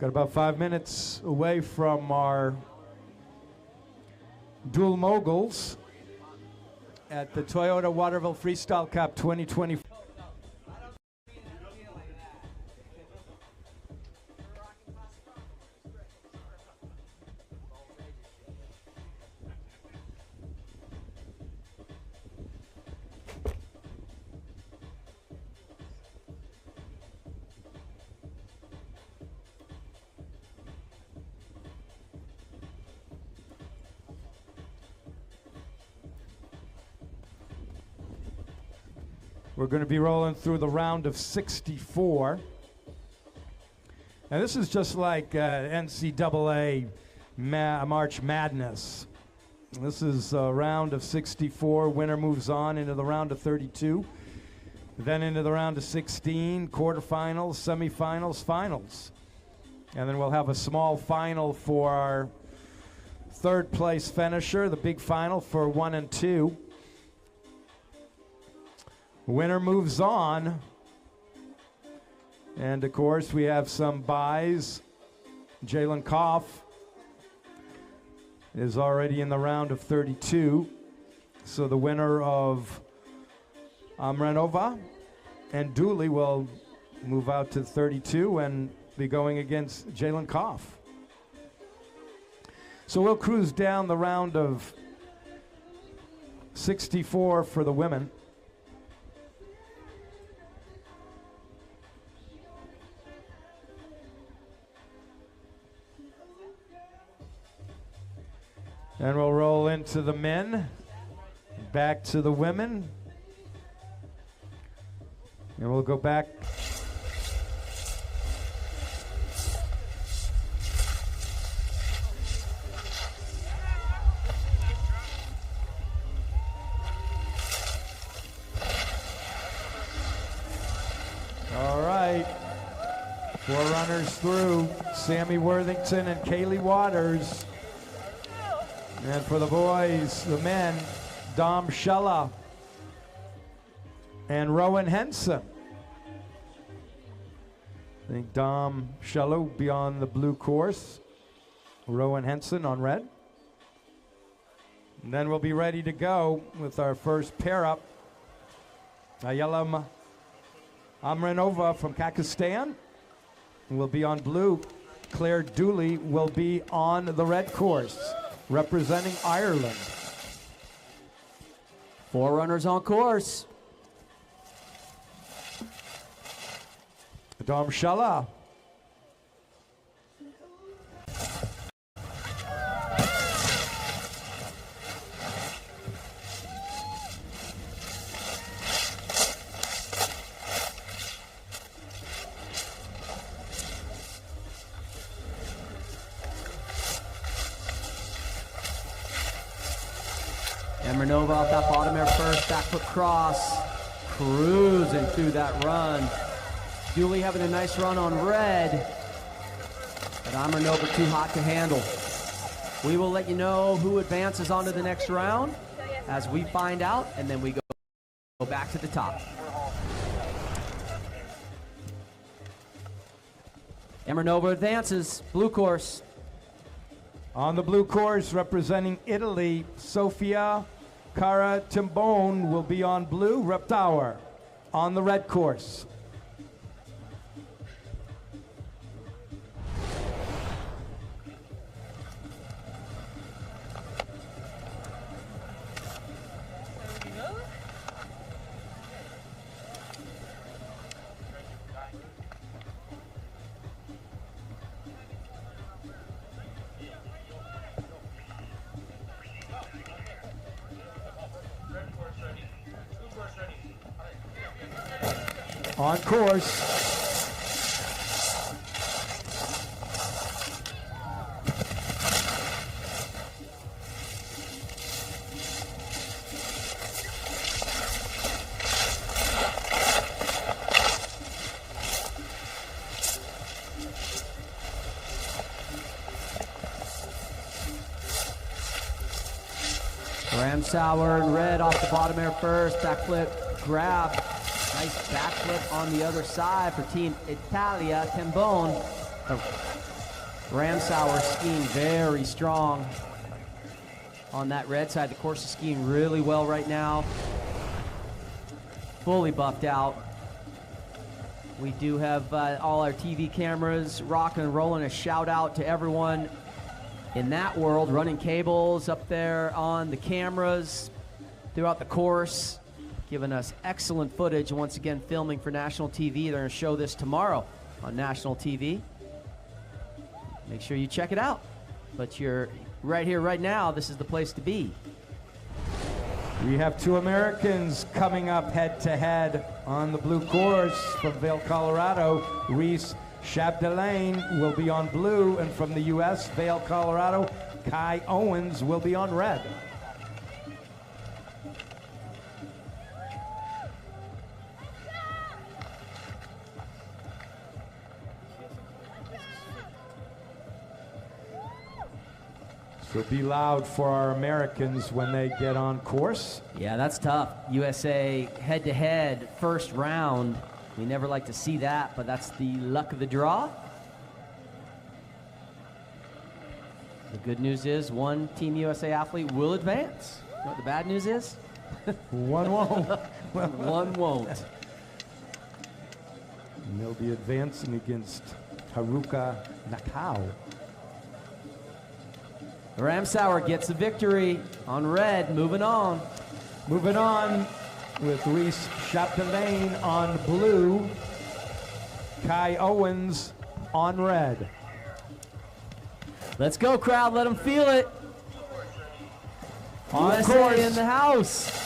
Got about 5 minutes away from our Dual Moguls at the Toyota Waterville Freestyle Cup 2020. We're going to be rolling through the round of 64. And this is just like NCAA March Madness. This is a round of 64. Winner moves on into the round of 32. Then into the round of 16, quarterfinals, semifinals, finals. And then we'll have a small final for our third place finisher, the big final for 1 and 2. Winner moves on. And of course we have some buys. Jalen Koff is already in the round of 32. So the winner of Amranova and Dooley will move out to 32 and be going against Jalen Koff. So we'll cruise down the round of 64 for the women. And we'll roll into the men, back to the women, and we'll go back. All right, 4 runners through, Sammy Worthington and Kaylee Waters. And for the boys, the men, Dom Schella and Rowan Henson. I think Dom Schella will be on the blue course, Rowan Henson on red. And then we'll be ready to go with our first pair up. Ayala Amranova from Pakistan will be on blue. Claire Dooley will be on the red course, representing Ireland. 4 runners on course. Dom Schella. Amranova off that bottom air first, back foot cross, cruising through that run. Dooley having a nice run on red, but Amranova too hot to handle. We will let you know who advances on to the next round as we find out, and then we go back to the top. Amranova advances, blue course. On the blue course, representing Italy, Sofia Cara Timbone will be on blue. Reptower on the red course. On course. Ramsauer and red off the bottom air first, backflip grab. Nice backflip on the other side for Team Italia. Timbone, Ramsauer skiing very strong on that red side. The course is skiing really well right now. Fully buffed out. We do have all our TV cameras rocking and rolling. A shout out to everyone in that world, running cables up there on the cameras throughout the course, giving us excellent footage. And once again, filming for national TV. They're going to show this tomorrow on national TV. Make sure you check it out. But you're right here, right now. This is the place to be. We have two Americans coming up head-to-head on the blue course from Vail, Colorado. Reese Chapdelaine will be on blue, and from the U.S., Vail, Colorado, Kai Owens will be on red. So be loud for our Americans when they get on course. Yeah, that's tough. USA head-to-head, first round. We never like to see that, but that's the luck of the draw. The good news is one Team USA athlete will advance. You know what the bad news is? One won't. One won't. And they'll be advancing against Haruka Nakao. Ramsauer gets the victory on red. Moving on. Moving on with Reese Chapdelaine on blue. Kai Owens on red. Let's go, crowd. Let them feel it. On USA course. in the house.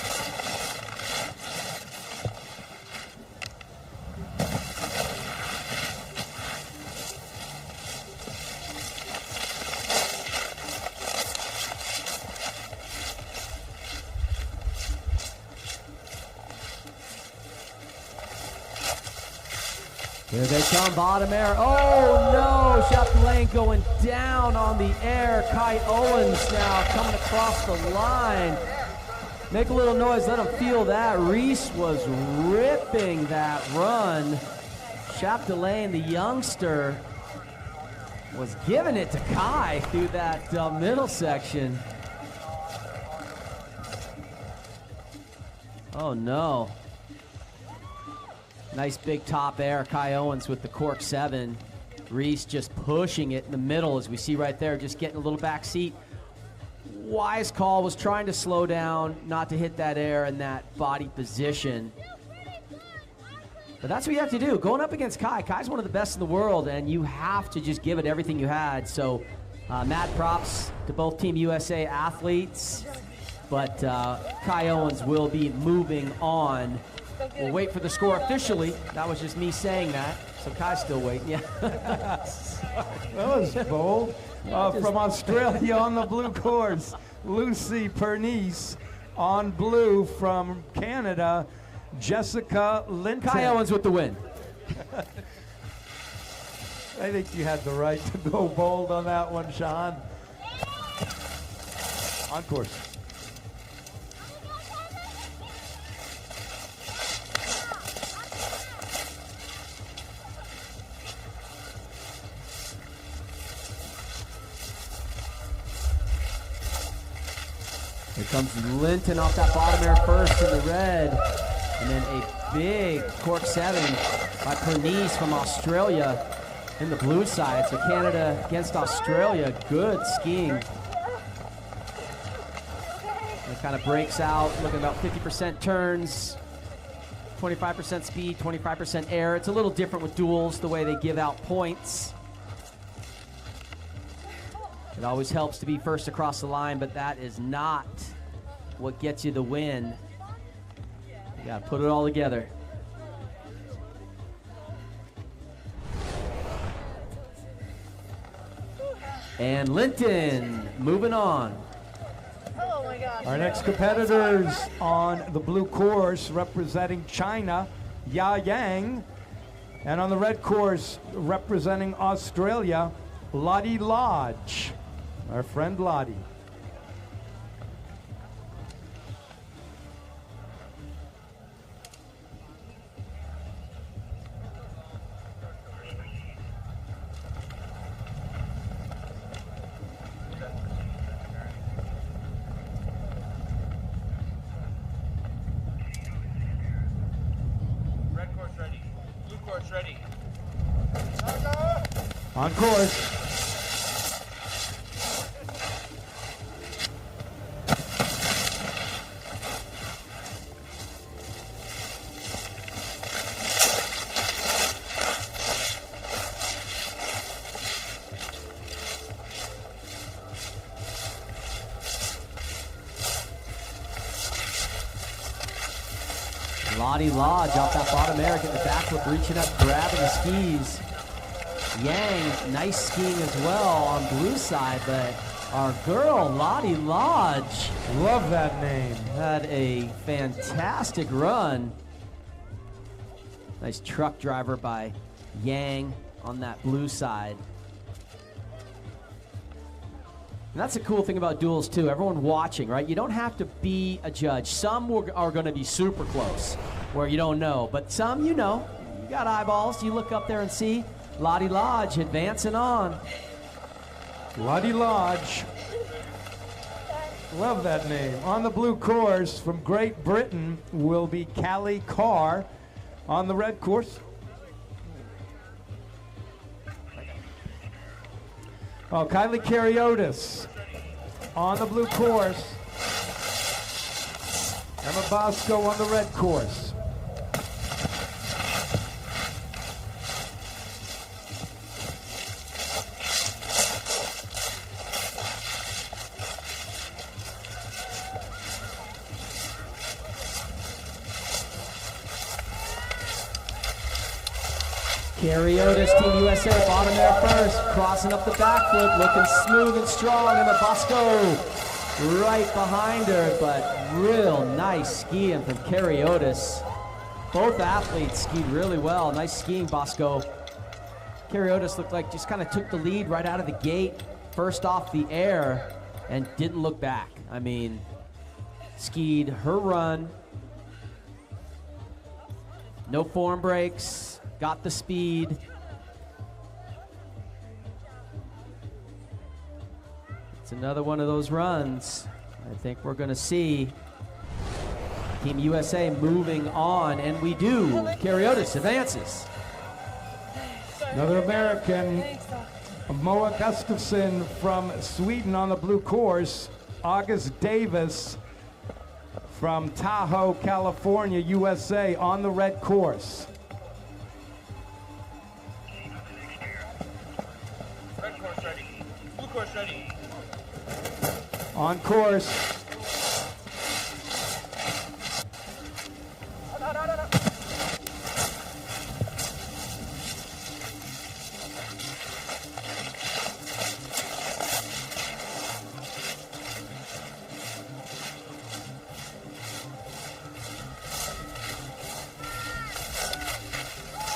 Here they come, bottom air. Oh no, Chapdelaine going down on the air. Kai Owens now coming across the line. Make a little noise, let them feel that. Reese was ripping that run. Chapdelaine, the youngster, was giving it to Kai through that middle section. Oh no. Nice big top air. Kai Owens with the cork 7. Reese just pushing it in the middle, as we see right there, just getting a little back seat. Wise call, was trying to slow down, not to hit that air in that body position. But that's what you have to do. Going up against Kai. Kai's one of the best in the world, and you have to just give it everything you had. So mad props to both Team USA athletes. But Kai Owens will be moving on. We'll wait for the score officially. That was just me saying that. So Kai's still waiting. Yeah. That was bold. From Australia on the blue course, Lucy Pernice. On blue from Canada, Jessica Linton. Kai Owens with the win. I think you had the right to go bold on that one, Sean. On course. Here comes Linton off that bottom air first in the red. And then a big cork 7 by Pernice from Australia in the blue side. So Canada against Australia, good skiing. And it kind of breaks out, looking about 50% turns, 25% speed, 25% air. It's a little different with duals, the way they give out points. It always helps to be first across the line, but that is not what gets you the win. You gotta put it all together. And Linton moving on. Oh my gosh. Our next competitors on the blue course representing China, Ya Yang. And on the red course representing Australia, Lottie Lodge. Our friend Lottie. course, ready. On course. Lottie Lodge off that bottom air, getting the backflip, reaching up, grabbing the skis. Yang, nice skiing as well on blue side, but our girl, Lottie Lodge. Love that name. Had a fantastic run. Nice truck driver by Yang on that blue side. And that's the cool thing about duels too. Everyone watching, right? You don't have to be a judge. Some are going to be super close, where you don't know. But some, you know, you got eyeballs. You look up there and see Lottie Lodge advancing on. Lottie Lodge. Love that name. On the blue course from Great Britain will be Callie Carr. On the red course, Kylie Kariotis. On the blue course, Emma Bosco on the red course. Kariotis, Team USA, bottom air first, crossing up the backflip, looking smooth and strong, and the Bosco right behind her, but real nice skiing from Kariotis. Both athletes skied really well. Nice skiing, Bosco. Kariotis looked like just kind of took the lead right out of the gate, first off the air, and didn't look back. I mean, skied her run, no form breaks, got the speed. It's another one of those runs. I think we're going to see Team USA moving on, and we do. Kariotis advances. Another American, Moa Gustafsson from Sweden on the blue course. August Davis from Tahoe, California, USA on the red course. Red course, ready. Blue course, ready. On course.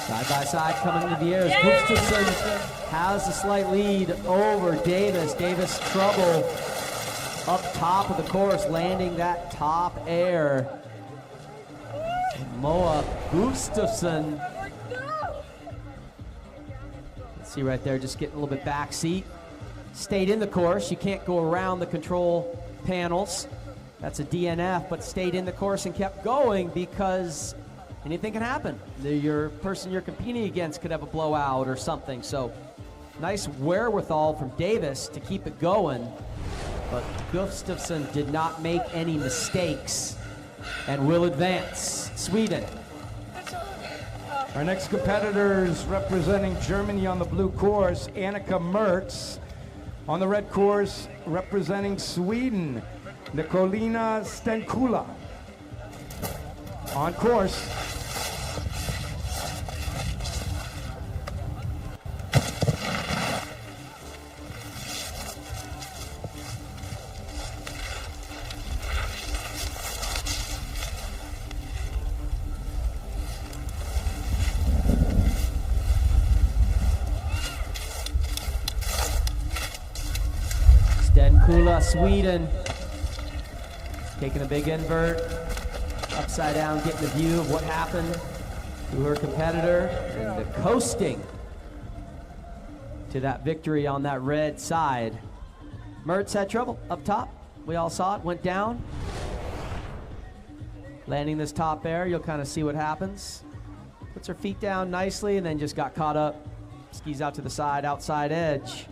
Side by side coming into the air. Gustafsson has a slight lead over Davis. Davis trouble up top of the course, landing that top air. Moa Gustafsson. Let's see right there, just getting a little bit back seat. Stayed in the course. You can't go around the control panels. That's a DNF, but stayed in the course and kept going because anything can happen. Your person you're competing against could have a blowout or something. So nice wherewithal from Davis to keep it going. But Gustafsson did not make any mistakes and will advance. Sweden. Our next competitors representing Germany on the blue course, Annika Mertz. On the red course, representing Sweden, Nikolina Stenkula. On course. Stenkula, Sweden, taking a big invert, upside down, getting a view of what happened to her competitor, and the coasting to that victory on that red side. Mertz had trouble up top. We all saw it, went down. Landing this top air, you'll kind of see what happens. Puts her feet down nicely and then just got caught up. Skis out to the side, outside edge.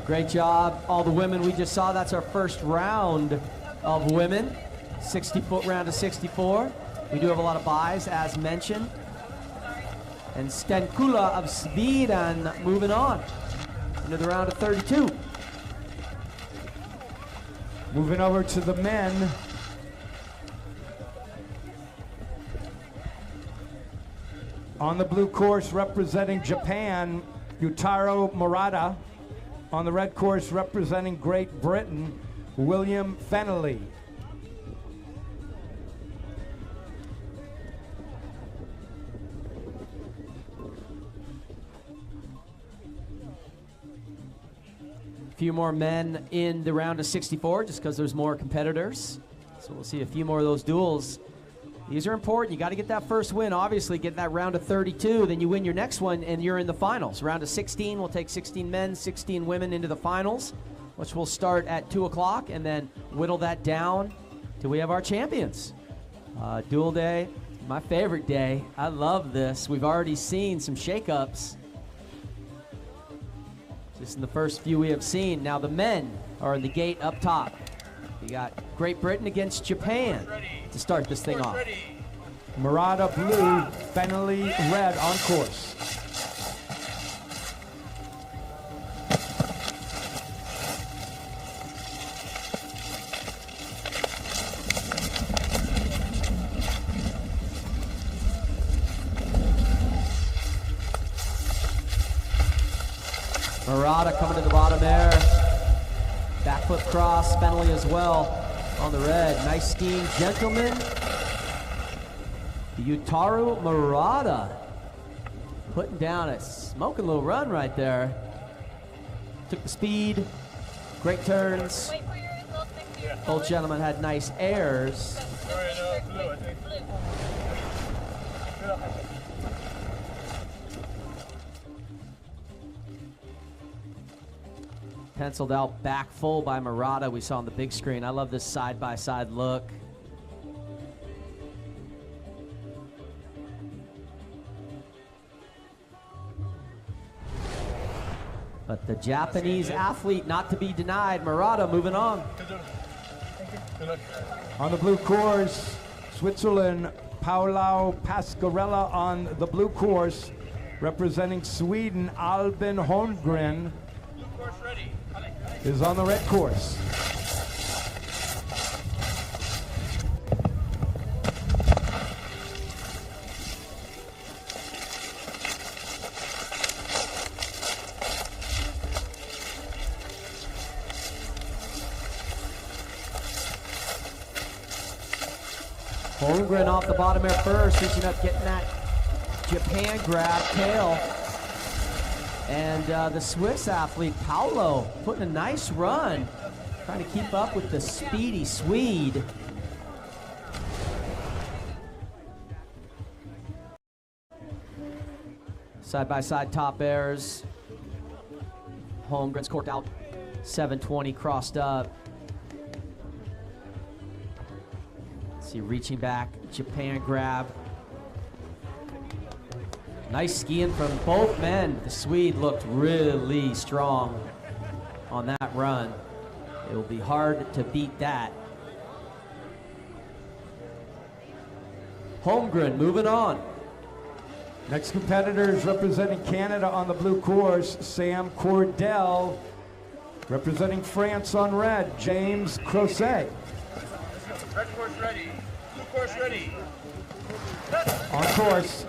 Great job, all the women we just saw. That's our first round of women. 60-foot round of 64. We do have a lot of buys, as mentioned. And Stenkula of Sweden moving on into the round of 32. Moving over to the men. On the blue course representing Japan, Yutaro Murata. On the red course representing Great Britain, William Fennelly. A few more men in the round of 64 just because there's more competitors. So we'll see a few more of those duels. These are important. You got to get that first win, obviously, get that round of 32, then you win your next one and you're in the finals. Round of 16, we'll take 16 men, 16 women into the finals, which will start at 2 o'clock and then whittle that down till we have our champions. Duel day, my favorite day. I love this. We've already seen some shakeups. Just in the first few we have seen. Now the men are in the gate up top. You got Great Britain against Japan to start this thing off. Murata blue, Fennelly red on course. Murata coming to the bottom there. Back foot cross, Fennelly as well on the red. Nice skiing, gentlemen. Yutaru Murata putting down a smoking little run right there. Took the speed, great turns. Both gentlemen had nice airs. Penciled out back full by Murata we saw on the big screen. I love this side-by-side look. But the Japanese athlete not to be denied. Murata moving on. On the blue course, Switzerland, Paolo Pasquarella on the blue course, representing Sweden, Albin Holmgren is on the red course. Holmgren off the bottom there first, reaching up, getting that Japan grab, tail. And the Swiss athlete, Paolo, putting a nice run, trying to keep up with the speedy Swede. Side-by-side top airs. Holmgren's corked out, 720 crossed up. See, reaching back, Japan grab. Nice skiing from both men. The Swede looked really strong on that run. It will be hard to beat that. Holmgren moving on. Next competitors representing Canada on the blue course, Sam Cordell. Representing France on red, James Crosset. Red course ready. Blue course ready. On course.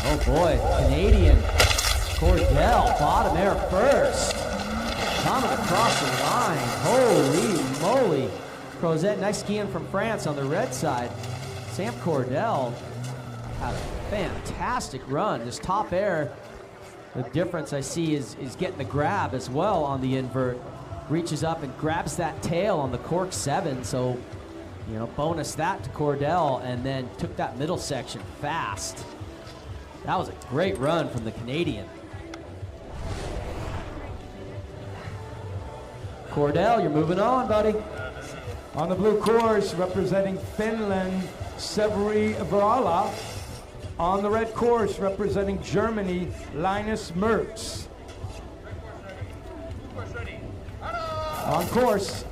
Oh boy, Canadian Cordell, bottom air first. coming across the line. Holy moly. Crozet, nice skiing from France on the red side. Sam Cordell had a fantastic run. This top air, the difference I see is getting the grab as well on the invert. Reaches up and grabs that tail on the cork 7, so you know, bonus that to Cordell, and then took that middle section fast. That was a great run from the Canadian. Cordell, you're moving on, buddy. On the blue course, representing Finland, Severi Varala. On the red course, representing Germany, Linus Mertz. On course.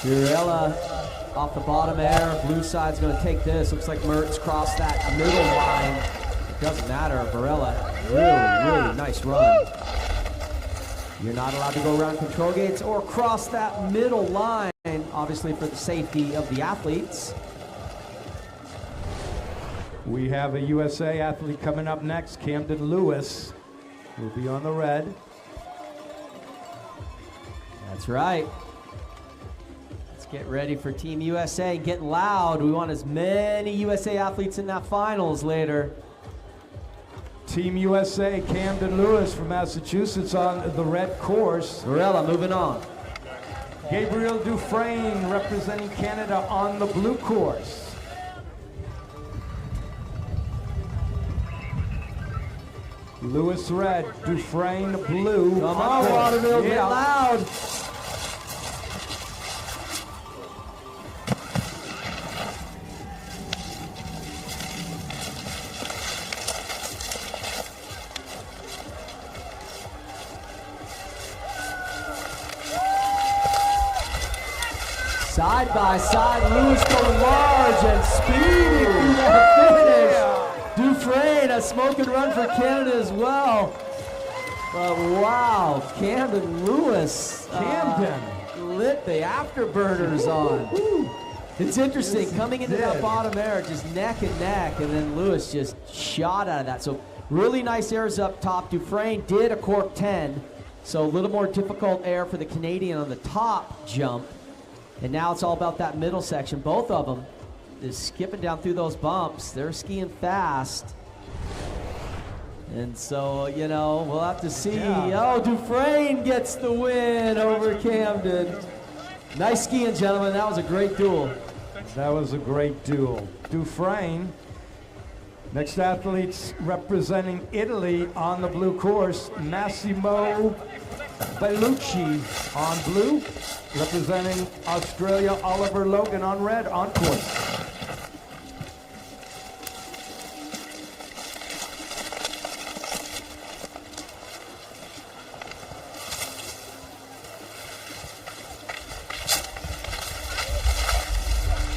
Varela off the bottom air. Blue side's going to take this. Looks like Mertz crossed that middle line. It doesn't matter. Varela, really nice run. You're not allowed to go around control gates or cross that middle line, obviously for the safety of the athletes. We have a USA athlete coming up next. Camden Lewis will be on the red. That's right. Let's get ready for Team USA. Getting loud. We want as many USA athletes in that finals later. Team USA, Camden Lewis from Massachusetts on the red course. Varela moving on. Gabriel Dufresne representing Canada on the blue course. Lewis red, Dufresne blue. Come on, Waterville, yeah. Get loud. Side by side, Lewis going large and speeding through that finish. Dufresne, a smoking run for Canada as well. But wow, Camden Lewis. Lit the afterburners on. It's interesting, coming into that bottom air, just neck and neck, and then Lewis just shot out of that. So really nice airs up top. Dufresne did a cork 10, so a little more difficult air for the Canadian on the top jump. And now it's all about that middle section. Both of them is skipping down through those bumps. They're skiing fast. And so, you know, we'll have to see. Yeah. Oh, Dufresne gets the win over Camden. Nice skiing, gentlemen. That was a great duel. That was a great duel. Dufresne. Next athletes representing Italy on the blue course, Massimo Bellucci on blue. Representing Australia, Oliver Logan on red, on course.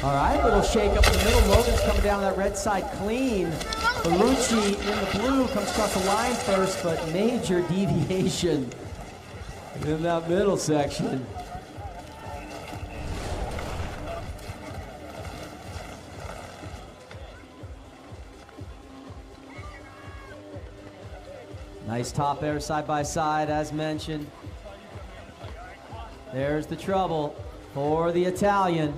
All right, little shake up in the middle. Logan's coming down that red side clean. Bellucci in the blue comes across the line first, but major deviation in that middle section. Nice top air side by side, as mentioned. There's the trouble for the Italian.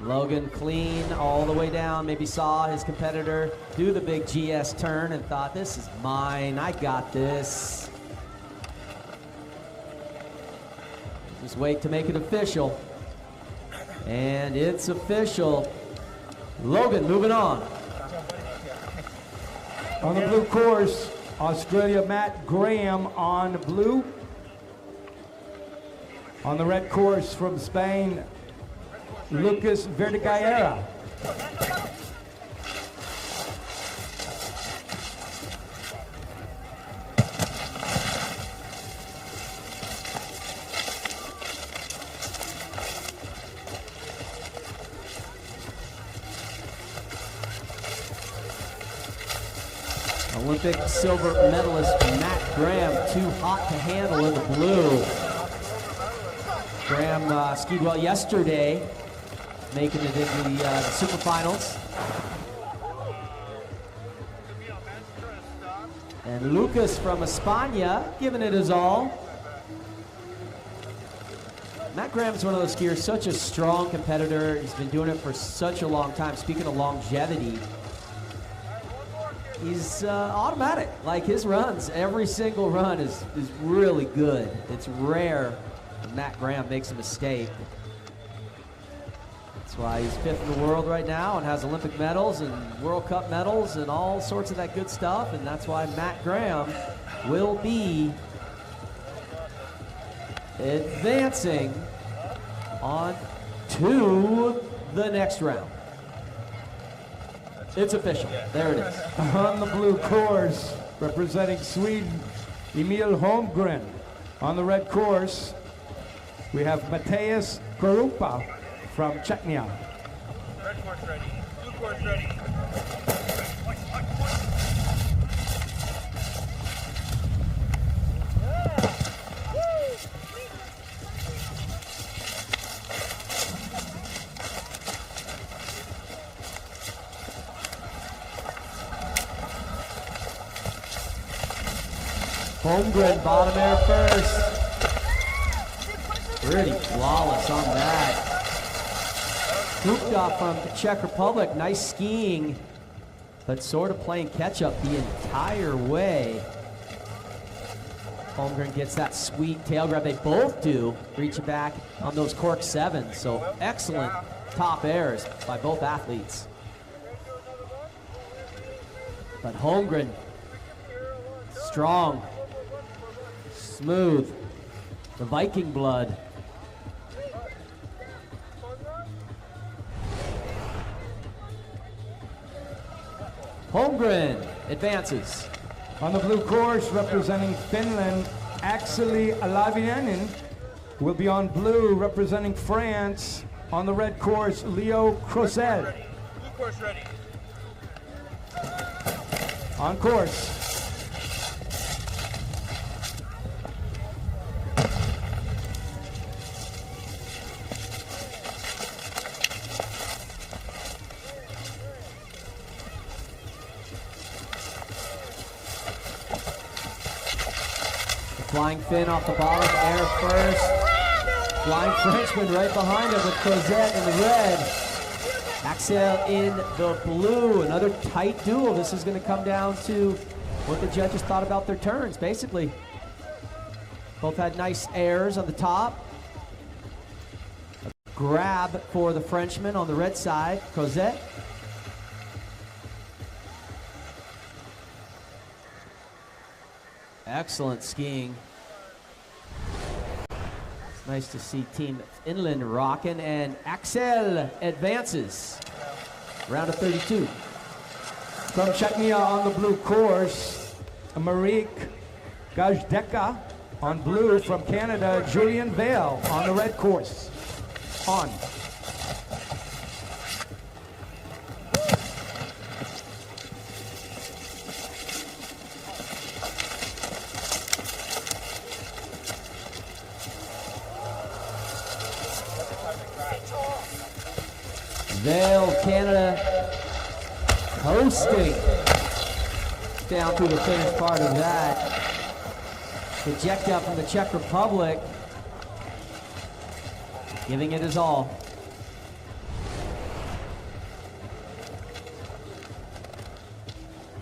Logan clean all the way down. Maybe saw his competitor do the big GS turn and thought, this is mine, I got this. Just wait to make it official. And it's official. Logan moving on. On the blue course, Australia, Matt Graham on blue. On the red course from Spain, Lucas Verdeguerra. Olympic silver medalist Matt Graham, too hot to handle in the blue. Graham skied well yesterday, making it into the super finals. And Lucas from España giving it his all. Matt Graham's one of those skiers, such a strong competitor. He's been doing it for such a long time. Speaking of longevity, he's automatic. Like his runs, every single run is really good. It's rare when Matt Graham makes a mistake. That's why he's 5th in the world right now and has Olympic medals and World Cup medals and all sorts of that good stuff. And that's why Matt Graham will be advancing on to the next round. It's official. There it is. On the blue course, representing Sweden, Emil Holmgren. On the red course, we have Mattias Korupa from Czechia. Red course ready. Blue course ready. Holmgren, bottom air first. Pretty flawless on that. Kupka from the Czech Republic, nice skiing, but sort of playing catch up the entire way. Holmgren gets that sweet tail grab. They both do, reaching back on those cork 7s. So excellent top airs by both athletes. But Holmgren, strong, smooth, the Viking blood. Holmgren advances. On the blue course, representing Finland, Akseli Alavinen will be on blue, representing France. On the red course, Leo Crozet. Blue course ready. On course. Flying Finn off the bottom, air first. Flying Frenchman right behind him with Crozet in the red. Axel in the blue. Another tight duel. This is going to come down to what the judges thought about their turns, basically. Both had nice airs on the top. A grab for the Frenchman on the red side, Crozet. Excellent skiing. It's nice to see Team Finland rocking, and Axel advances. Round of 32. From Czechia on the blue course, Marik Gajdeka. On blue from Canada, Julian Vale on the red course. On. Vale, Canada, coasting down through the finished part of that. Ejecta from the Czech Republic, giving it his all.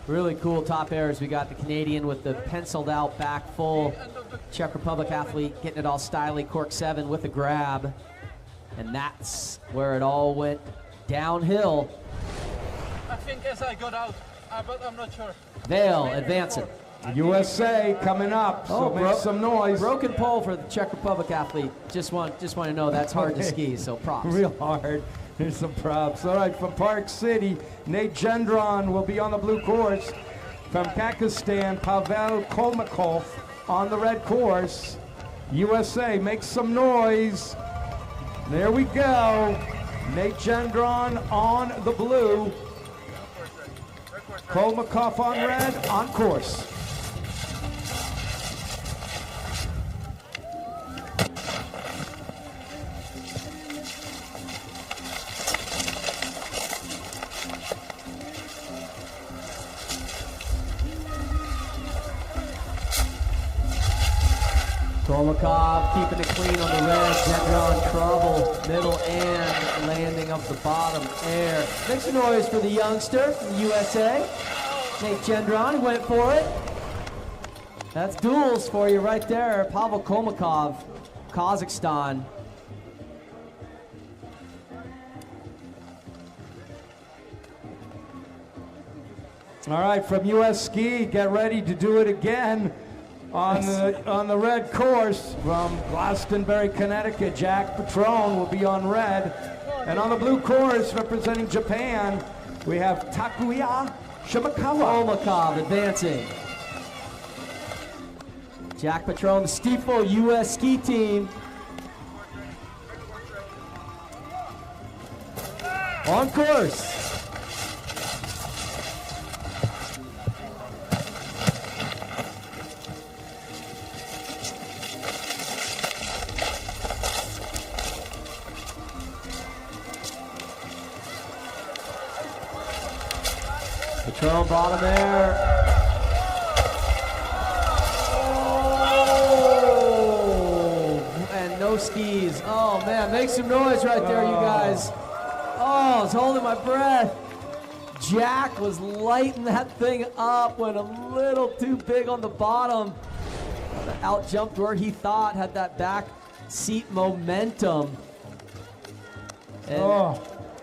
Really cool top airs. We got the Canadian with the penciled out back full. Czech Republic athlete getting it all stylish, cork 7 with a grab. And that's where it all went downhill. I think as I got out, but I'm not sure. Vale advancing. USA coming up, so make some noise. Broken pole for the Czech Republic athlete. Just want to know that's hard to ski, so props. Real hard. Here's some props. All right, from Park City, Nate Gendron will be on the blue course. From Pakistan, Pavel Kolmakov on the red course. USA, make some noise. There we go. Nate Gendron on the blue. Kolmakov on red, on course. Kolmakov keeping it clean on the red. Gendron trouble, middle and landing of the bottom air. Make some noise for the youngster from the USA. Nate Gendron went for it. That's duels for you right there. Pavel Kolmakov, Kazakhstan. All right, from US Ski, get ready to do it again. On the red course from Glastonbury, Connecticut, Jack Petrone will be on red. And on the blue course, representing Japan, we have Takuya Shimakawa. Kolmakov advancing. Jack Petrone, the Stifel US Ski Team. On course. Petrone bottom air. Oh, and no skis. Oh man, make some noise right there, you guys. Oh, I was holding my breath. Jack was lighting that thing up, went a little too big on the bottom. Out jumped where he thought, had that back seat momentum.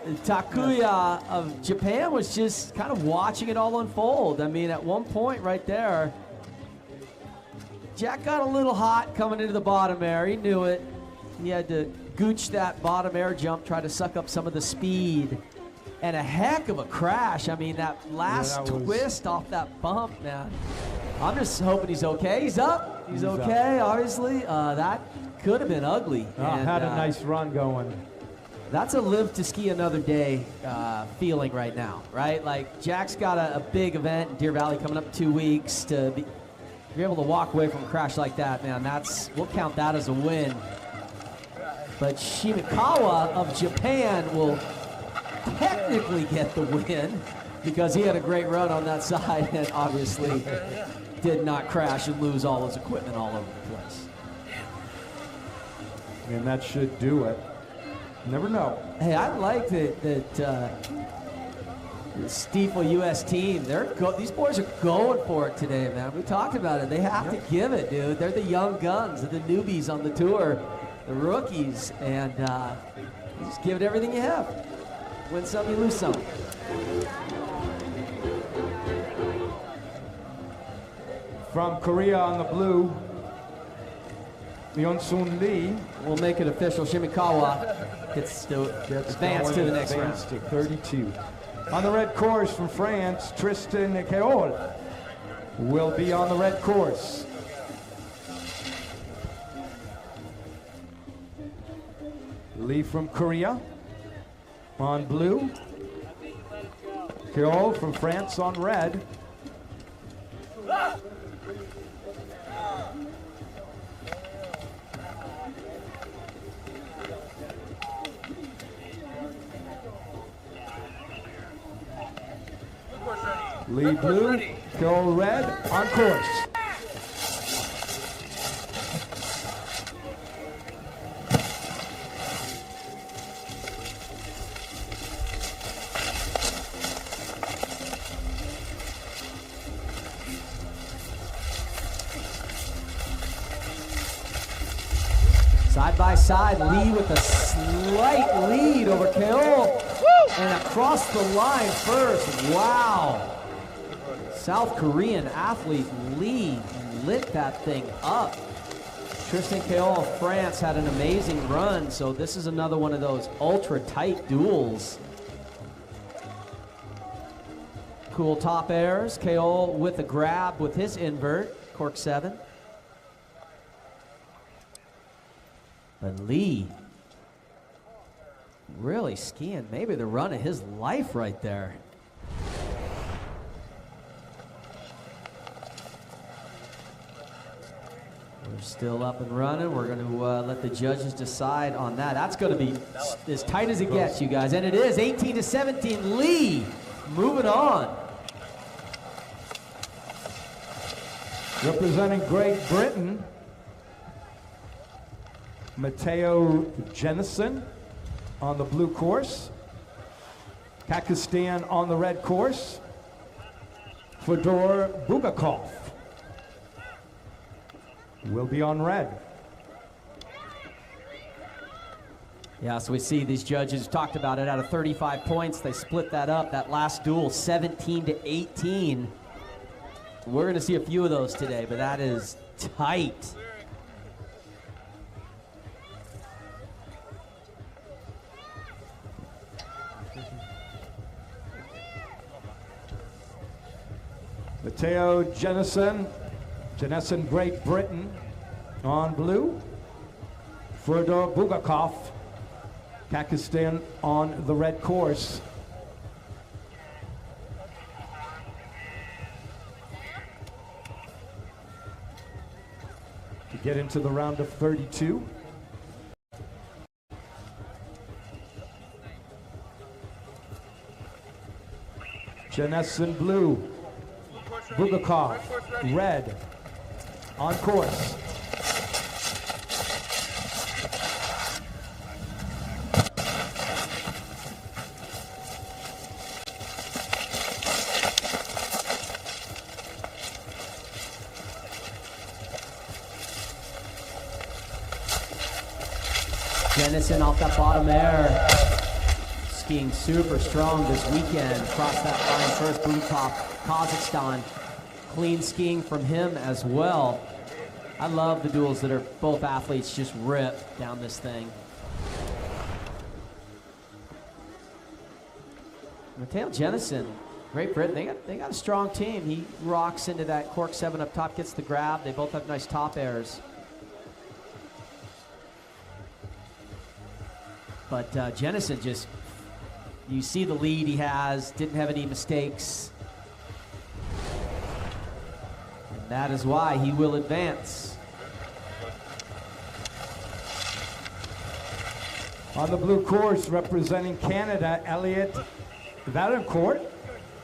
And Takuya of Japan was just kind of watching it all unfold. I mean, at one point right there, Jack got a little hot coming into the bottom air. He knew it. He had to gooch that bottom air jump, try to suck up some of the speed. And a heck of a crash. I mean, that last twist off that bump, man. I'm just hoping he's okay. He's up. He's okay, obviously. That could have been ugly. Had a nice run going. That's a live to ski another day feeling right now, right? Like, Jack's got a big event in Deer Valley coming up in 2 weeks. To be able to walk away from a crash like that, man, we'll count that as a win. But Shimakawa of Japan will technically get the win because he had a great run on that side and obviously did not crash and lose all his equipment all over the place. And that should do it. Never know. Hey, I like that the Stifel US team, these boys are going for it today, man. We talked about it. They have to give it, dude. They're the young guns. They're the newbies on the tour, the rookies, and just give it everything you have. Win some, you lose some. From Korea on the blue, Yeon-Soon Lee. We'll make it official. Shimakawa gets advance to the next round. To 32. On the red course from France, Tristan Keol will be on the red course. Lee from Korea on blue. Keol from France on red. Lee blue, Keol red, on course. Side by side, Lee with a slight lead over Keol. And across the line first, wow. South Korean athlete Lee lit that thing up. Tristan Keol of France had an amazing run, so this is another one of those ultra tight duels. Cool top airs. Keol with a grab with his invert, cork 7. But Lee really skiing maybe the run of his life right there. We're still up and running. We're going to let the judges decide on that. That's going to be as tight as it gets, you guys. And it is 18-17. Lee moving on. Representing Great Britain, Matteo Jennison on the blue course. Pakistan on the red course. Fedor Bugakov will be on red. Yeah, so we see these judges talked about it. Out of 35 points, they split that up. That last duel, 17-18. We're going to see a few of those today, but that is tight. Matteo Jennison, Great Britain on blue. Fedor Bugakov, Pakistan on the red course. To get into the round of 32. Jennison blue. Bugakov, red, on course. Jennison off that bottom air. Skiing super strong this weekend. Crossed that line first, Bugakov, Kazakhstan. Clean skiing from him as well. I love the duels that are both athletes just rip down this thing. Matteo Jennison, Great Britain, they got a strong team. He rocks into that cork 7 up top, gets the grab. They both have nice top airs. But Jennison just, you see the lead he has, didn't have any mistakes. That is why he will advance. On the blue course, representing Canada, Elliot Valancourt.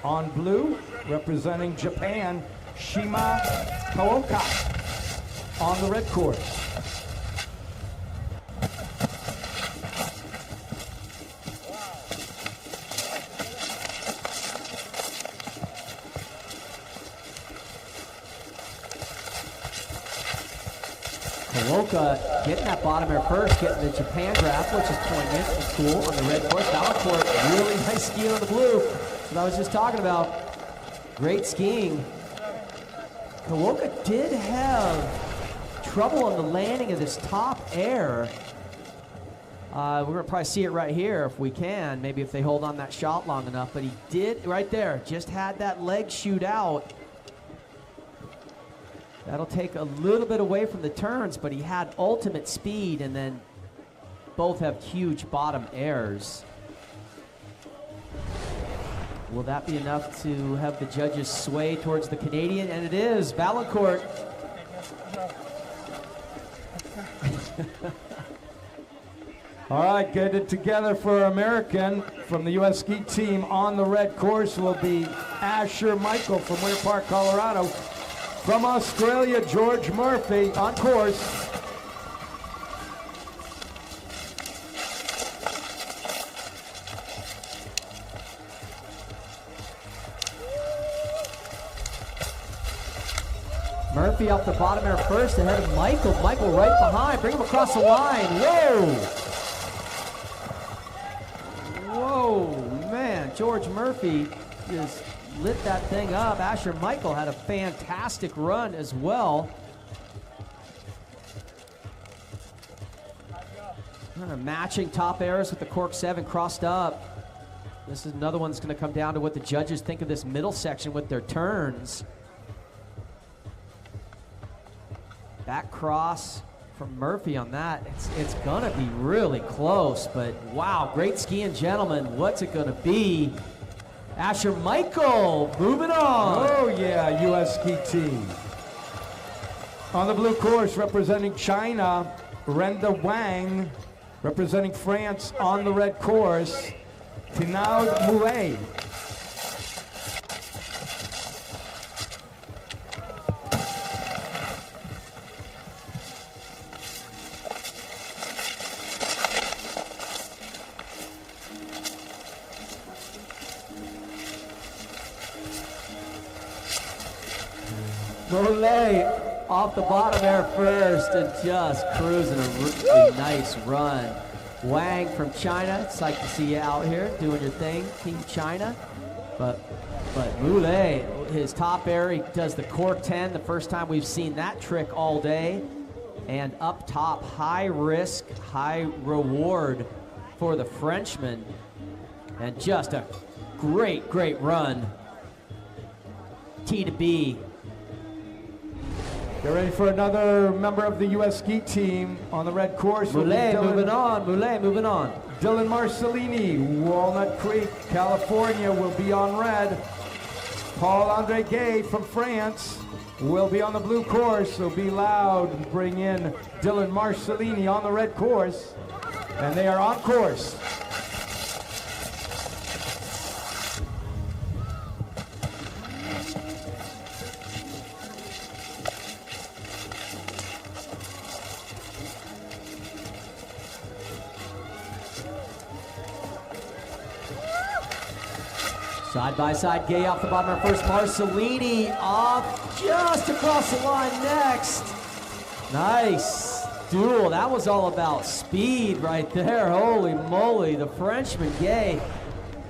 On blue, representing Japan, Shima Kaoka. On the red course. Kaoka getting that bottom air first, getting the Japan grab, which is poignant and cool on the red course. Valancourt, really nice skiing on the blue. That's what I was just talking about. Great skiing. Kaoka did have trouble on the landing of this top air. We're going to probably see it right here if we can, maybe if they hold on that shot long enough. But he did, right there, just had that leg shoot out. That'll take a little bit away from the turns, but he had ultimate speed, and then both have huge bottom airs. Will that be enough to have the judges sway towards the Canadian? And it is. Valancourt. All right, get it together for American. From the U.S. ski team on the red course will be Asher Michael from Winter Park, Colorado. From Australia, George Murphy on course. Murphy off the bottom air first, ahead of Michael. Michael right behind, bring him across the line. Whoa! Whoa, man, George Murphy just lit that thing up. Asher Michael had a fantastic run as well. Kind of matching top airs with the cork 7 crossed up. This is another one that's going to come down to what the judges think of this middle section with their turns. Back cross from Murphy on that. It's going to be really close, but wow, great skiing, gentlemen. What's it going to be? Asher Michael moving on. Oh yeah, U.S. ski team. On the blue course, representing China, Renda Wang. Representing France on the red course, Tinaud Mouet. Moulet off the bottom there first and just cruising a really nice run. Wang from China, it's like to see you out here doing your thing, Team China. But Moulet, his top air, he does the cork 10, the first time we've seen that trick all day. And up top, high risk, high reward for the Frenchman. And just a great, great run. T to B. Get ready for another member of the U.S. ski team on the red course. Moulet moving on, Moulet moving on. Dylan Marcellini, Walnut Creek, California, will be on red. Paul-Andre Gay from France will be on the blue course, so be loud and bring in Dylan Marcellini on the red course. And they are on course. Side by side, Gay off the bottom of first, Marcellini off just across the line next. Nice duel, that was all about speed right there. Holy moly, the Frenchman Gay,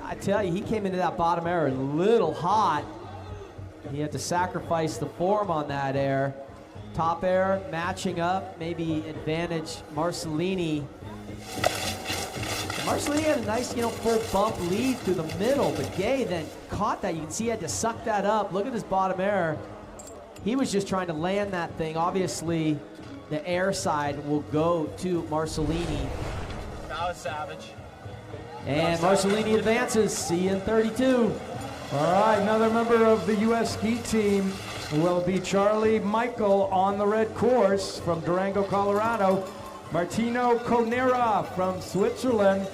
I tell you, he came into that bottom air a little hot. He had to sacrifice the form on that air. Top air matching up, maybe advantage Marcellini. Marcellini had a nice, full bump lead through the middle, but Gay then caught that. You can see he had to suck that up. Look at his bottom air. He was just trying to land that thing. Obviously, the air side will go to Marcellini. That was savage. And Marcellini advances. See you in 32. All right, another member of the U.S. ski team will be Charlie Michael on the red course from Durango, Colorado. Martino Conera from Switzerland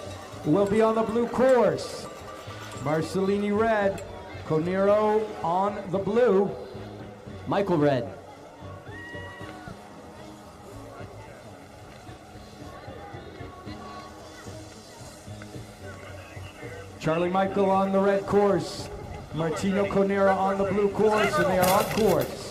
will be on the blue course. Marcellini red, Conero on the blue. Michael red. Charlie Michael on the red course. Martino Conera on the blue course, and they are on course.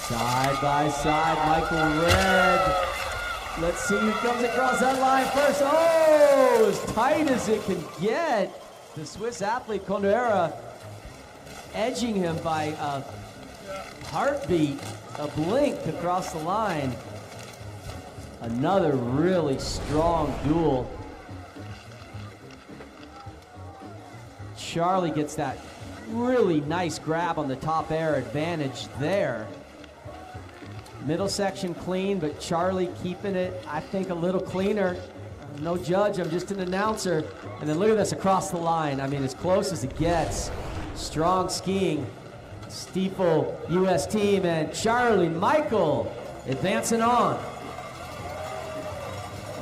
Side by side, Michael red. Let's see who comes across that line first. Oh, as tight as it can get. The Swiss athlete Conera edging him by a heartbeat, a blink across the line. Another really strong duel. Charlie gets that really nice grab on the top air advantage there. Middle section clean, but Charlie keeping it, I think, a little cleaner. I'm no judge, I'm just an announcer. And then look at this across the line. I mean, as close as it gets. Strong skiing. Stiefel U.S. team and Charlie Michael advancing on.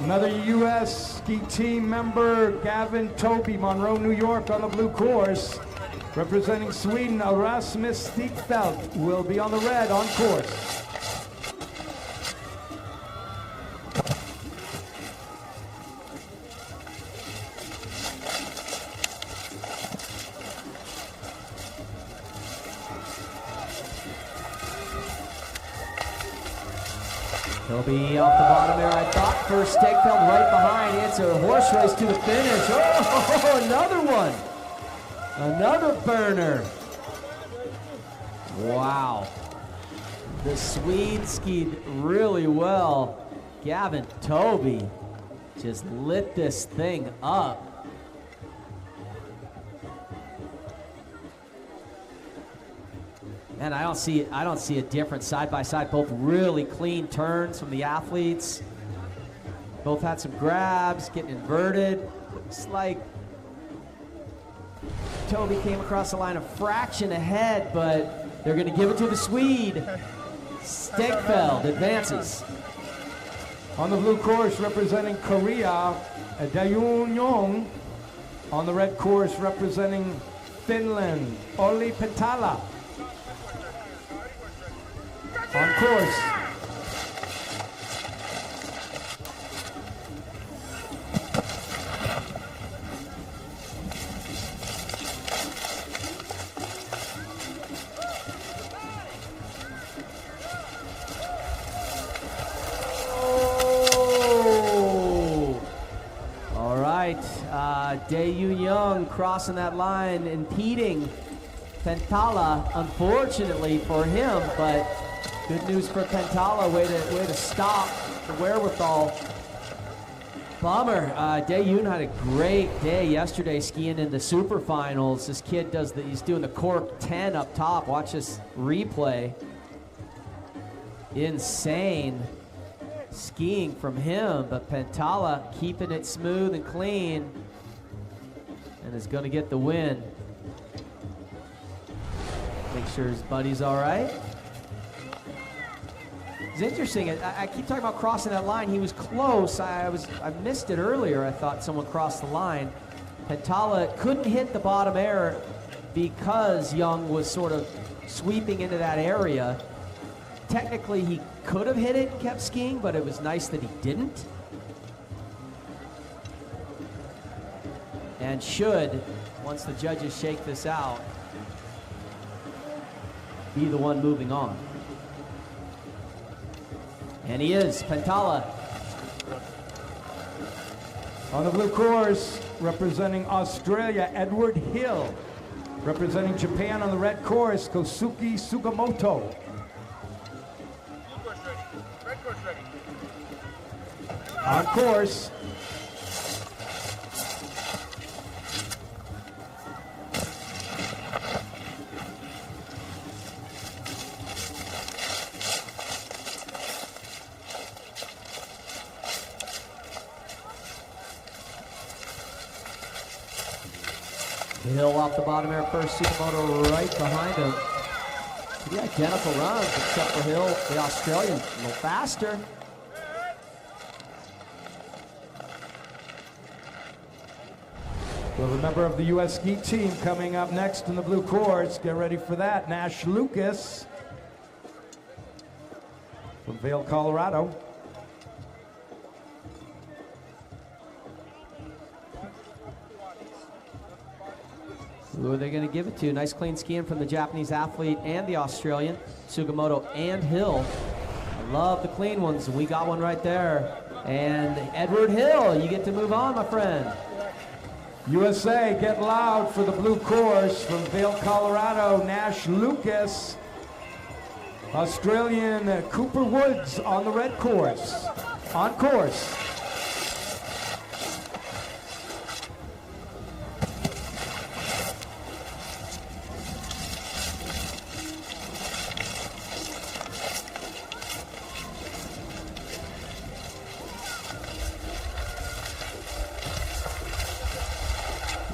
Another U.S. ski team member, Gavin Toby, Monroe, New York, on the blue course. Representing Sweden, Erasmus Stigfeldt will be on the red on course. Toby off the bottom there, I thought. First Stigfeldt right behind. It's a horse race to the finish. Oh, another one. Another burner. Wow. The Swede skied really well. Gavin Toby just lit this thing up. And I don't see a difference side by side. Both really clean turns from the athletes. Both had some grabs, getting inverted. Looks like Toby came across the line a fraction ahead, but they're going to give it to the Swede. Stegfeld advances. On the blue course representing Korea, Daeun Young. On the red course representing Finland, Olli Pentala. On course. Daeun Young crossing that line, impeding Pentala, unfortunately for him, but good news for Pentala, way to stop the wherewithal. Bummer. Daeun had a great day yesterday skiing in the super finals. This kid he's doing the cork 10 up top. Watch this replay. Insane skiing from him, but Pentala keeping it smooth and clean and is going to get the win. Make sure his buddy's all right. It's interesting. I keep talking about crossing that line. He was close. I missed it earlier. I thought someone crossed the line. Pentala couldn't hit the bottom air because Young was sort of sweeping into that area. Technically, he could have hit it and kept skiing, but it was nice that he didn't. And should, once the judges shake this out, be the one moving on. And he is, Pentala. On the blue course, representing Australia, Edward Hill. Representing Japan on the red course, Kosuke Sugimoto. Blue course ready. Red course ready. On course. Hill off the bottom air first, Sugimoto right behind him. Pretty identical runs, except for Hill, the Australian, a little faster. We have a member of the U.S. ski team coming up next in the blue course. Get ready for that. Nash Lucas from Vail, Colorado. Who are they going to give it to? Nice clean skiing from the Japanese athlete and the Australian, Sugimoto and Hill. I love the clean ones. We got one right there. And Edward Hill, you get to move on, my friend. USA, get loud for the blue course from Vail, Colorado. Nash Lucas. Australian Cooper Woods on the red course. On course.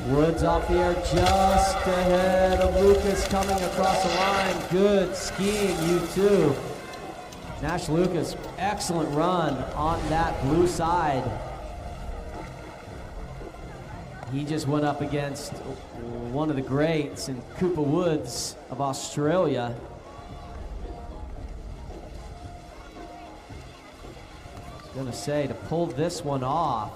Woods off the air just ahead of Lucas coming across the line. Good skiing, you too. Nash Lucas, excellent run on that blue side. He just went up against one of the greats in Cooper Woods of Australia. I was gonna say, to pull this one off,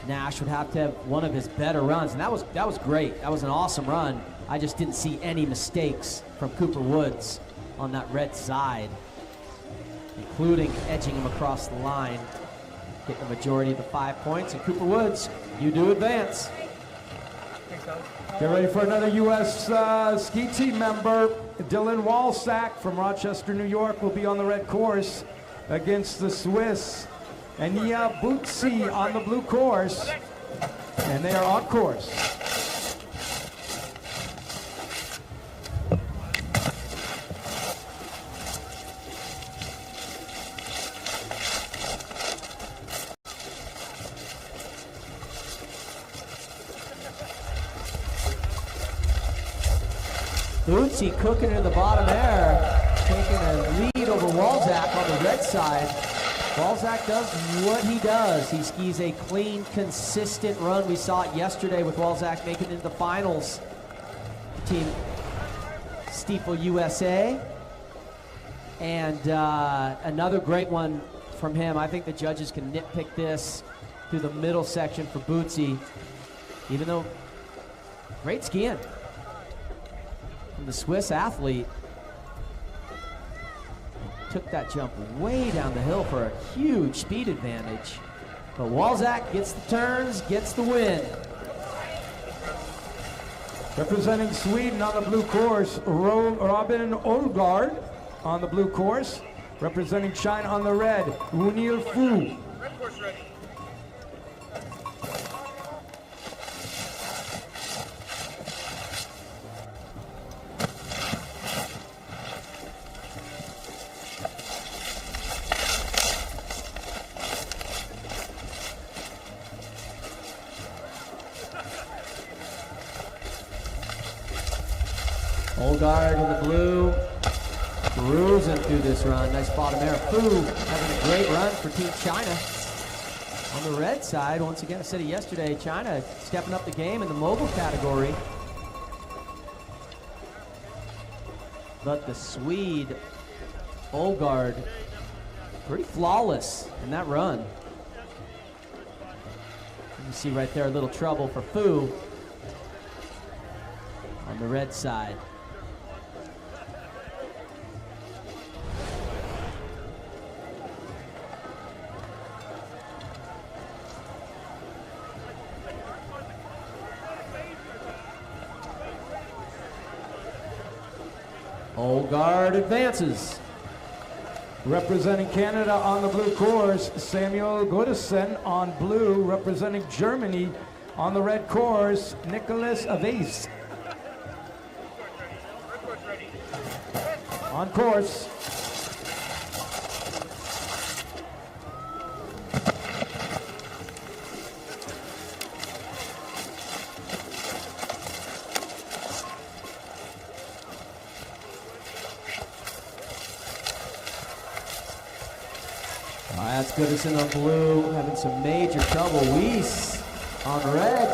Nash would have to have one of his better runs, and that was great. That was an awesome run. I just didn't see any mistakes from Cooper Woods on that red side, including edging him across the line, getting the majority of the 5 points. And Cooper Woods, you do advance. Get ready for another U.S. ski team member. Dylan Walsack from Rochester, New York, will be on the red course against the Swiss. Ania Butzi on the blue course, and they are on course. Bootsy cooking in the bottom air, taking a lead over Walzak on the red side. Walzak does what he does. He skis a clean, consistent run. We saw it yesterday with Walzak making it into the finals. Team Steeple USA. And another great one from him. I think the judges can nitpick this through the middle section for Bootsy, even though great skiing from the Swiss athlete. Took that jump way down the hill for a huge speed advantage. But Walzak gets the turns, gets the win. Representing Sweden on the blue course, Robin Olgard on the blue course. Representing China on the red, Wunil Fu. Red course ready. Olgard in the blue, cruising through this run. Nice bottom air. Fu having a great run for Team China. On the red side, once again, I said it yesterday, China stepping up the game in the mogul category. But the Swede, Olgard, pretty flawless in that run. You see right there a little trouble for Fu on the red side. Olgard advances. Representing Canada on the blue course, Samuel Goodison on blue. Representing Germany on the red course, Nicholas Aves. On course. That's Goodison on blue, having some major trouble. Weiss on red,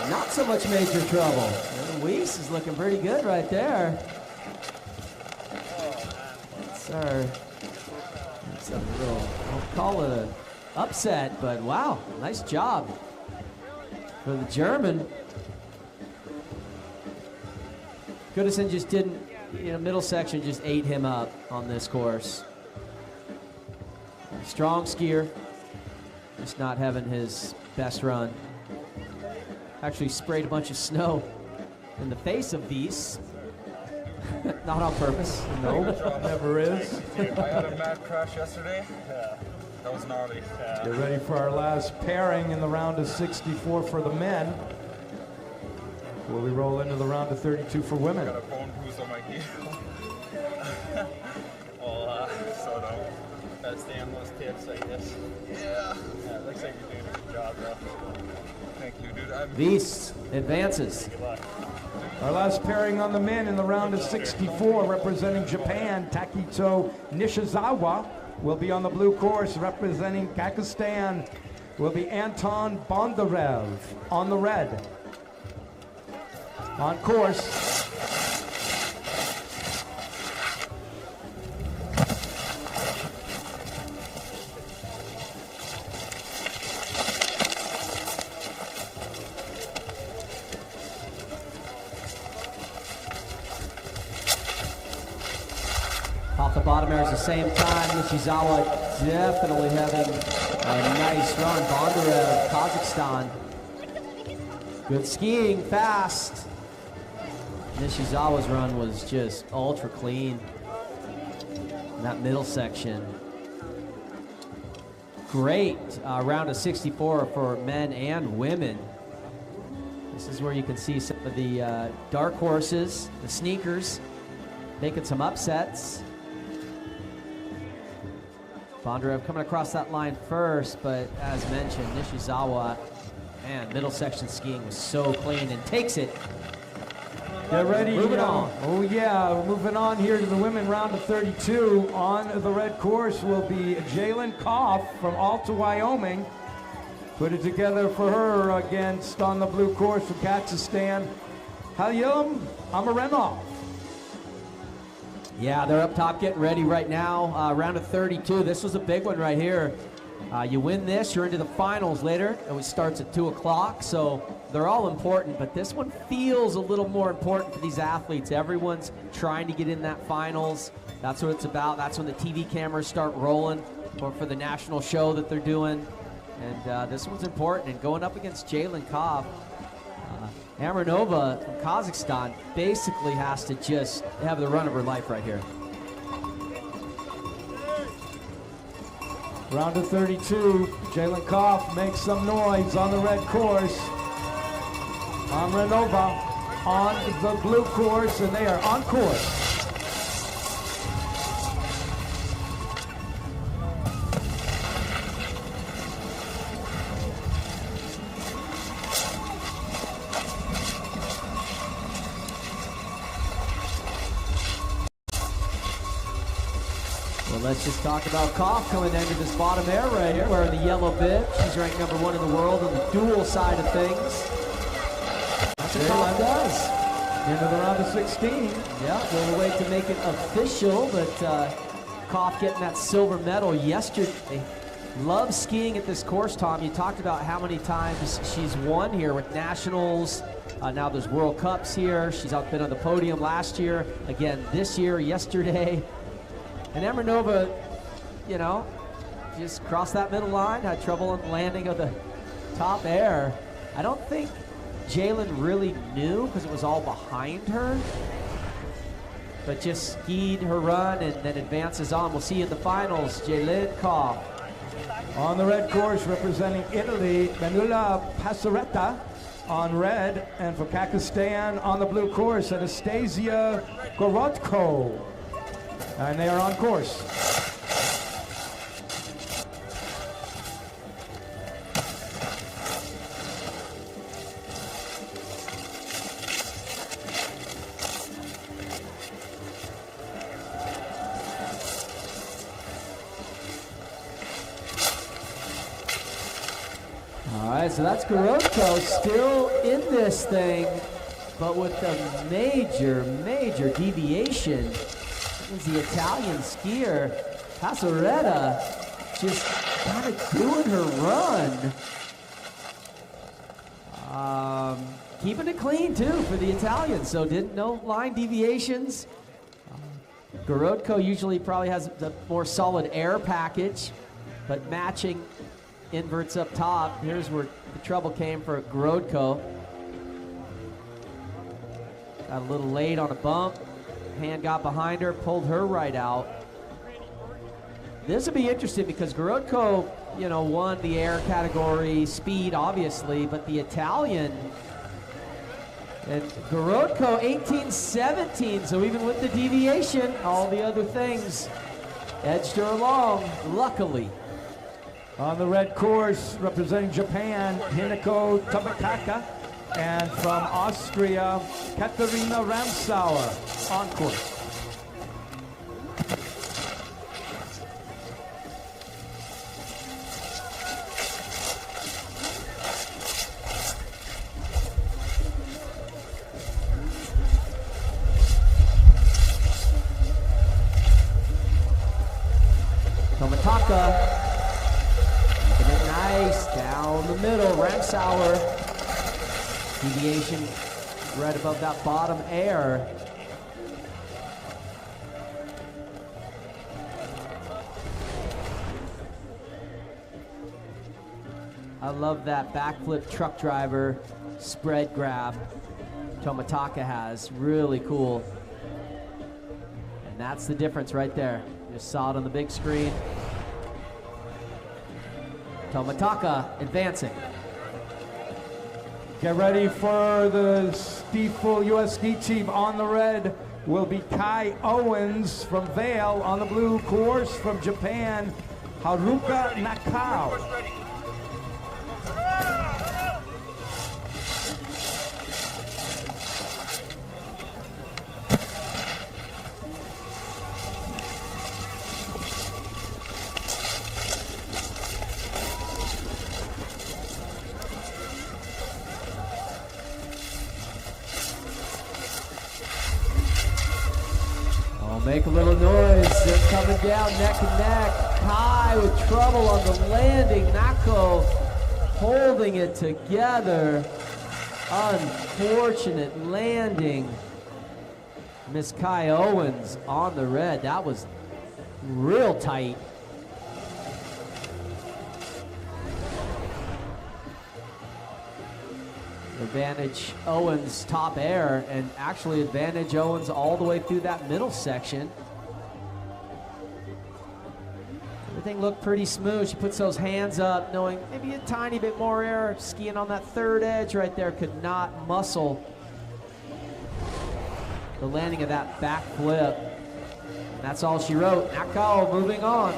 not so much major trouble. And Weiss is looking pretty good right there. It's a little, I'll call it an upset, but wow, nice job for the German. Goodison just didn't, middle section just ate him up on this course. Strong skier, just not having his best run. Actually sprayed a bunch of snow in the face of Weiss. Not on purpose, no. Never is. I had a mad crash yesterday. Yeah, that was gnarly. Yeah. Get ready for our last pairing in the round of 64 for the men. Will we roll into the round of 32 for women? I got a bone bruise on my heel. So don't gotta stay on those tips, I guess. Yeah, it looks like you're doing a good job, bro. Thank you, dude. Weiss advances. Good luck. Our last pairing on the men in the round of 64, representing Japan, Takito Nishizawa will be on the blue course. Representing Pakistan will be Anton Bondarev on the red. On course. Off the bottom air at the same time, Nishizawa definitely having a nice run. Bondarev, Kazakhstan. Good skiing, fast. Nishizawa's run was just ultra clean in that middle section. Great round of 64 for men and women. This is where you can see some of the dark horses, the sneakers, making some upsets. Bondarev coming across that line first, but as mentioned, Nishizawa, man, middle section skiing was so clean and takes it Get ready. Moving on. Oh yeah, moving on here to the women round of 32. On the red course will be Jalen Koff from Alta, Wyoming. Put it together for her against, on the blue course from Kazakhstan, Halyum Amarenov. Yeah, they're up top getting ready right now. Round of 32. This was a big one right here. You win this, you're into the finals later. It starts at 2 o'clock, so they're all important, but this one feels a little more important for these athletes. Everyone's trying to get in that finals. That's what it's about. That's when the TV cameras start rolling for the national show that they're doing. And this one's important. And going up against Jalen Koff, Amarenova from Kazakhstan basically has to just have the run of her life right here. Round of 32, Jalen Koff makes some noise on the red course. Amarenova on the blue course, and they are on course. Well, let's just talk about Koff coming into this bottom air right here, wearing the yellow bib. She's ranked #1 in the world on the dual side of things. That's what Koff does. Into the round of 16. Yeah, we'll wait to make it official, but Koff getting that silver medal yesterday. Love skiing at this course, Tom. You talked about how many times she's won here with nationals. Now there's World Cups here. She's been on the podium last year, again this year, yesterday. And Amarenova, you know, just crossed that middle line, had trouble on the landing of the top air. I don't think Jalen really knew because it was all behind her, but just skied her run and then advances on. We'll see you in the finals. Jalen Koff. On the red course, representing Italy, Manuela Passeretta on red, and for Kazakhstan on the blue course, Anastasia Gorodko. And they are on course. All right, so that's Gorodko still in this thing, but with a major, major deviation. Is the Italian skier Passeretta just kind of doing her run. Keeping it clean too for the Italians, so didn't no line deviations. Gorodko usually probably has the more solid air package, but matching inverts up top. Here's where the trouble came for Gorodko. Got a little late on a bump. Hand got behind her, pulled her right out. This will be interesting because Gorodko, you know, won the air category, speed obviously, but the Italian, and Gorodko 18-17, so even with the deviation, all the other things edged her along, luckily. On the red course, representing Japan, Hinako Tabakaka. And from Austria, Katharina Ramsauer on course. Tomataka, making it nice, down the middle, Ramsauer. Deviation right above that bottom air. I love that backflip truck driver spread grab Tomataka has. Really cool. And that's the difference right there. Just saw it on the big screen. Tomataka advancing. Get ready for the full U.S. ski team. On the red will be Kai Owens from Vail. On the blue course from Japan, Haruka Nakao. Make a little noise. They're coming down neck and neck. Kai with trouble on the landing. Mako holding it together. Unfortunate landing. Miss Kai Owens on the red. That was real tight. Advantage Owens top air, and actually advantage Owens all the way through that middle section. Everything looked pretty smooth. She puts those hands up, knowing maybe a tiny bit more air. Skiing on that third edge right there, could not muscle the landing of that back flip. And that's all she wrote. Nakao moving on.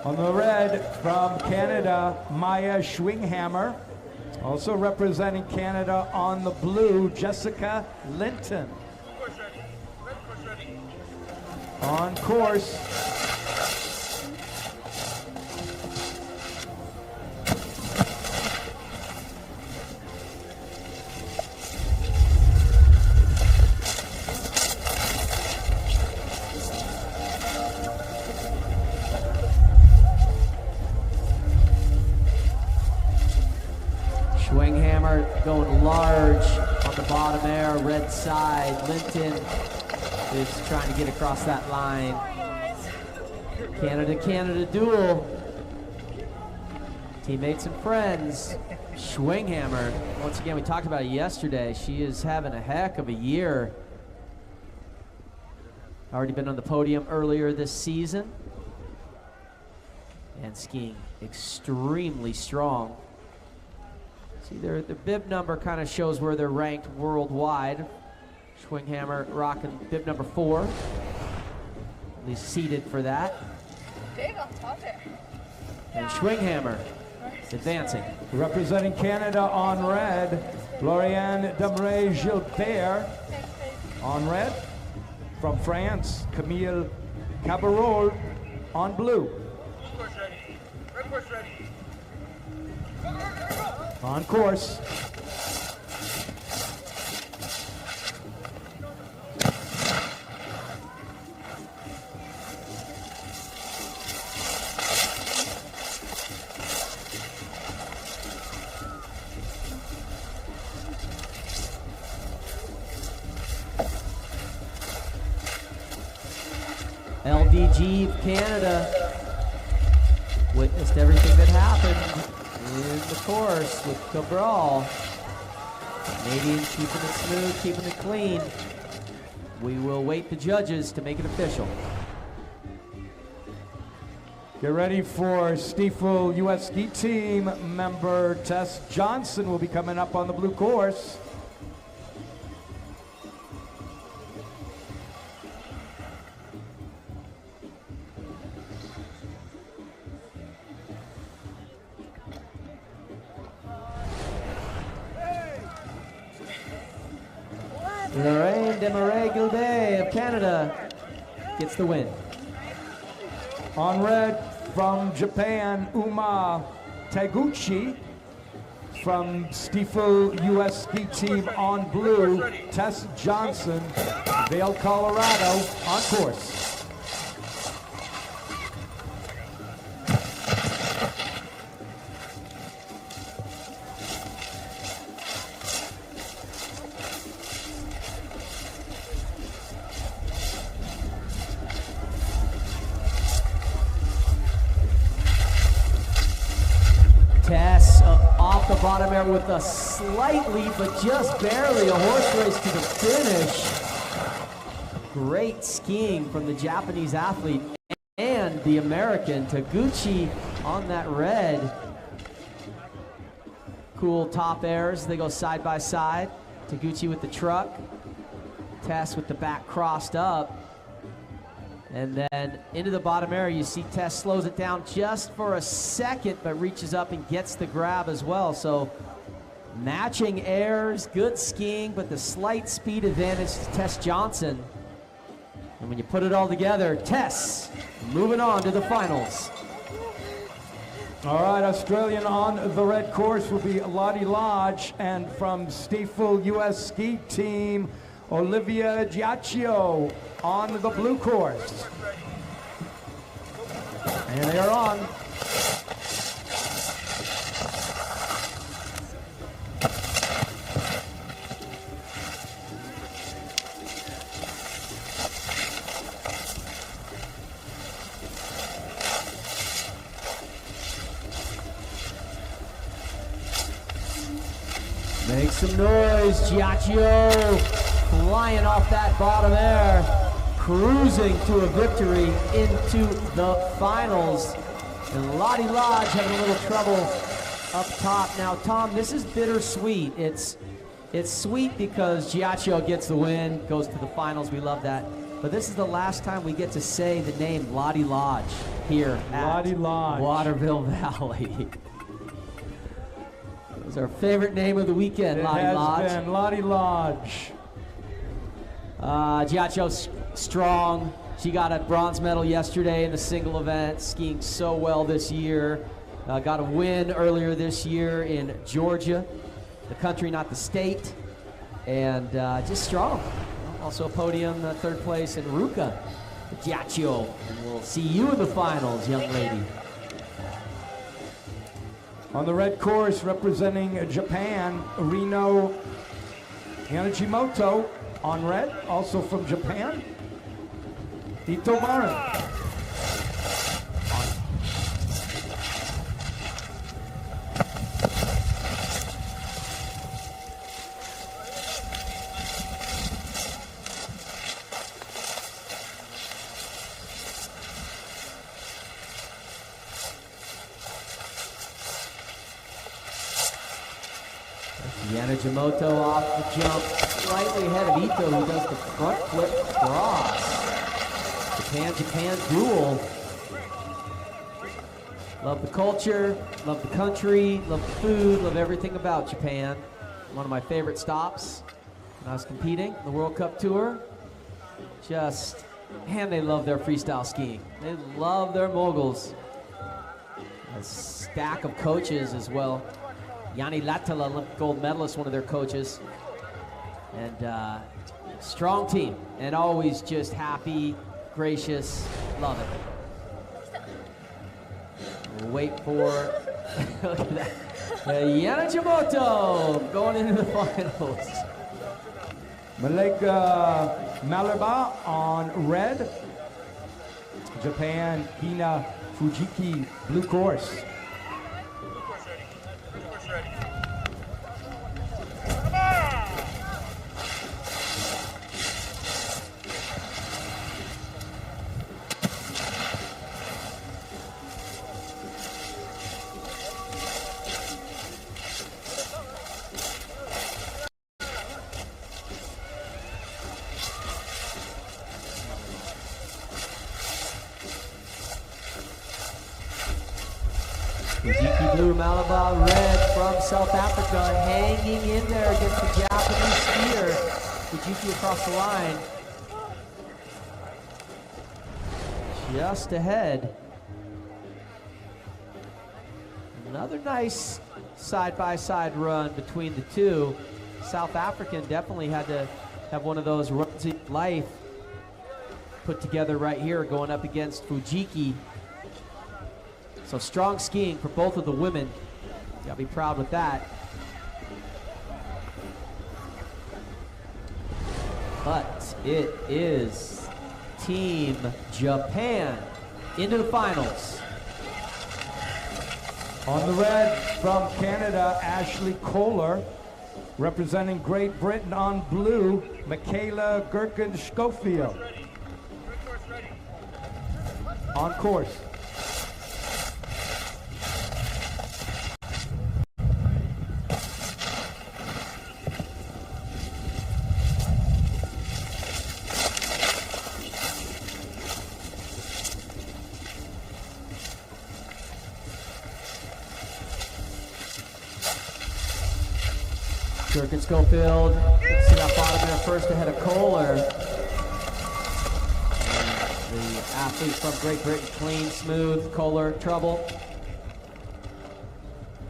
On the red from Canada, Maya Schwinghammer. Also representing Canada on the blue, Jessica Linton. On course. Schwinghammer going large on the bottom air, red side. Linton is trying to get across that line. Canada duel. Teammates and friends. Schwinghammer, once again, we talked about it yesterday. She is having a heck of a year. Already been on the podium earlier this season. And skiing extremely strong. See, their bib number kind of shows where they're ranked worldwide. Schwinghammer rocking bib number 4. At least seeded for that. Big on top there. And Schwinghammer advancing. Representing Canada on red, Lauriane Demray-Gilbert. On red, from France, Camille Cabarol on blue. On course. LDG of Canada witnessed everything that happened in the course with Cabral. Canadians keeping it smooth, keeping it clean. We will wait the judges to make it official. Get ready for Stiefel US Ski Team member Tess Johnson will be coming up on the blue course. Lauriane Demray-Gilbert of Canada gets the win. On red from Japan, Uma Taguchi. From Stiefel US Ski Team on blue, Tess Johnson, Vail, Colorado, on course. Tess off the bottom air with a slightly, but just barely, a horse race to the finish. Great skiing from the Japanese athlete and the American Taguchi on that red. Cool top airs, they go side by side. Taguchi with the truck, Tess with the back crossed up. And then into the bottom area, you see Tess slows it down just for a second, but reaches up and gets the grab as well. So matching airs, good skiing, but the slight speed advantage to Tess Johnson. And when you put it all together, Tess moving on to the finals. All right, Australian on the red course will be Lottie Lodge, and from Stiefel US Ski Team Olivia Giacchio on the blue course. And they are on. Make some noise, Giacchio, flying off that bottom air, cruising to a victory into the finals. And Lottie Lodge having a little trouble up top. Now, Tom, this is bittersweet. It's sweet because Giacchio gets the win, goes to the finals. We love that. But this is the last time we get to say the name Lottie Lodge here at Lottie Lodge. Waterville Valley. It's our favorite name of the weekend, Lottie Lodge. It has been Lottie Lodge. Giacchio's strong. She got a bronze medal yesterday in the single event, skiing so well this year. Got a win earlier this year in Georgia, the country, not the state. And just strong. Also a podium, third place in Ruka. Giacchio. And we'll see you in the finals, young lady. On the red course, representing Japan, Rino Yanagimoto on red, also from Japan. Ito Marin. Yanagimoto off the jump, slightly ahead of Ito, who does the front flip cross. Japan duel. Love the culture, love the country, love the food, love everything about Japan. One of my favorite stops when I was competing the World Cup Tour. Just, man, they love their freestyle skiing. They love their moguls. A stack of coaches as well. Yanni Latala, Olympic gold medalist, one of their coaches. And strong team, and always just happy, gracious, love it. We'll wait for, look at that. Yanagimoto going into the finals. Malika Malaba on red. Japan, Hina Fujiki, blue course. Fujiki blue, Malabar red from South Africa, hanging in there against the Japanese skier. Fujiki across the line. Just ahead. Another nice side-by-side run between the two. South African definitely had to have one of those runs in life put together right here, going up against Fujiki. So strong skiing for both of the women. Gotta be proud with that. But it is Team Japan into the finals. On the red from Canada, Ashley Kohler. Representing Great Britain on blue, Michaela Gherkin-Schofield. On course. Gherkin-Schofield, see that bottom there first ahead of Kohler. The athlete from Great Britain, clean, smooth. Kohler, trouble.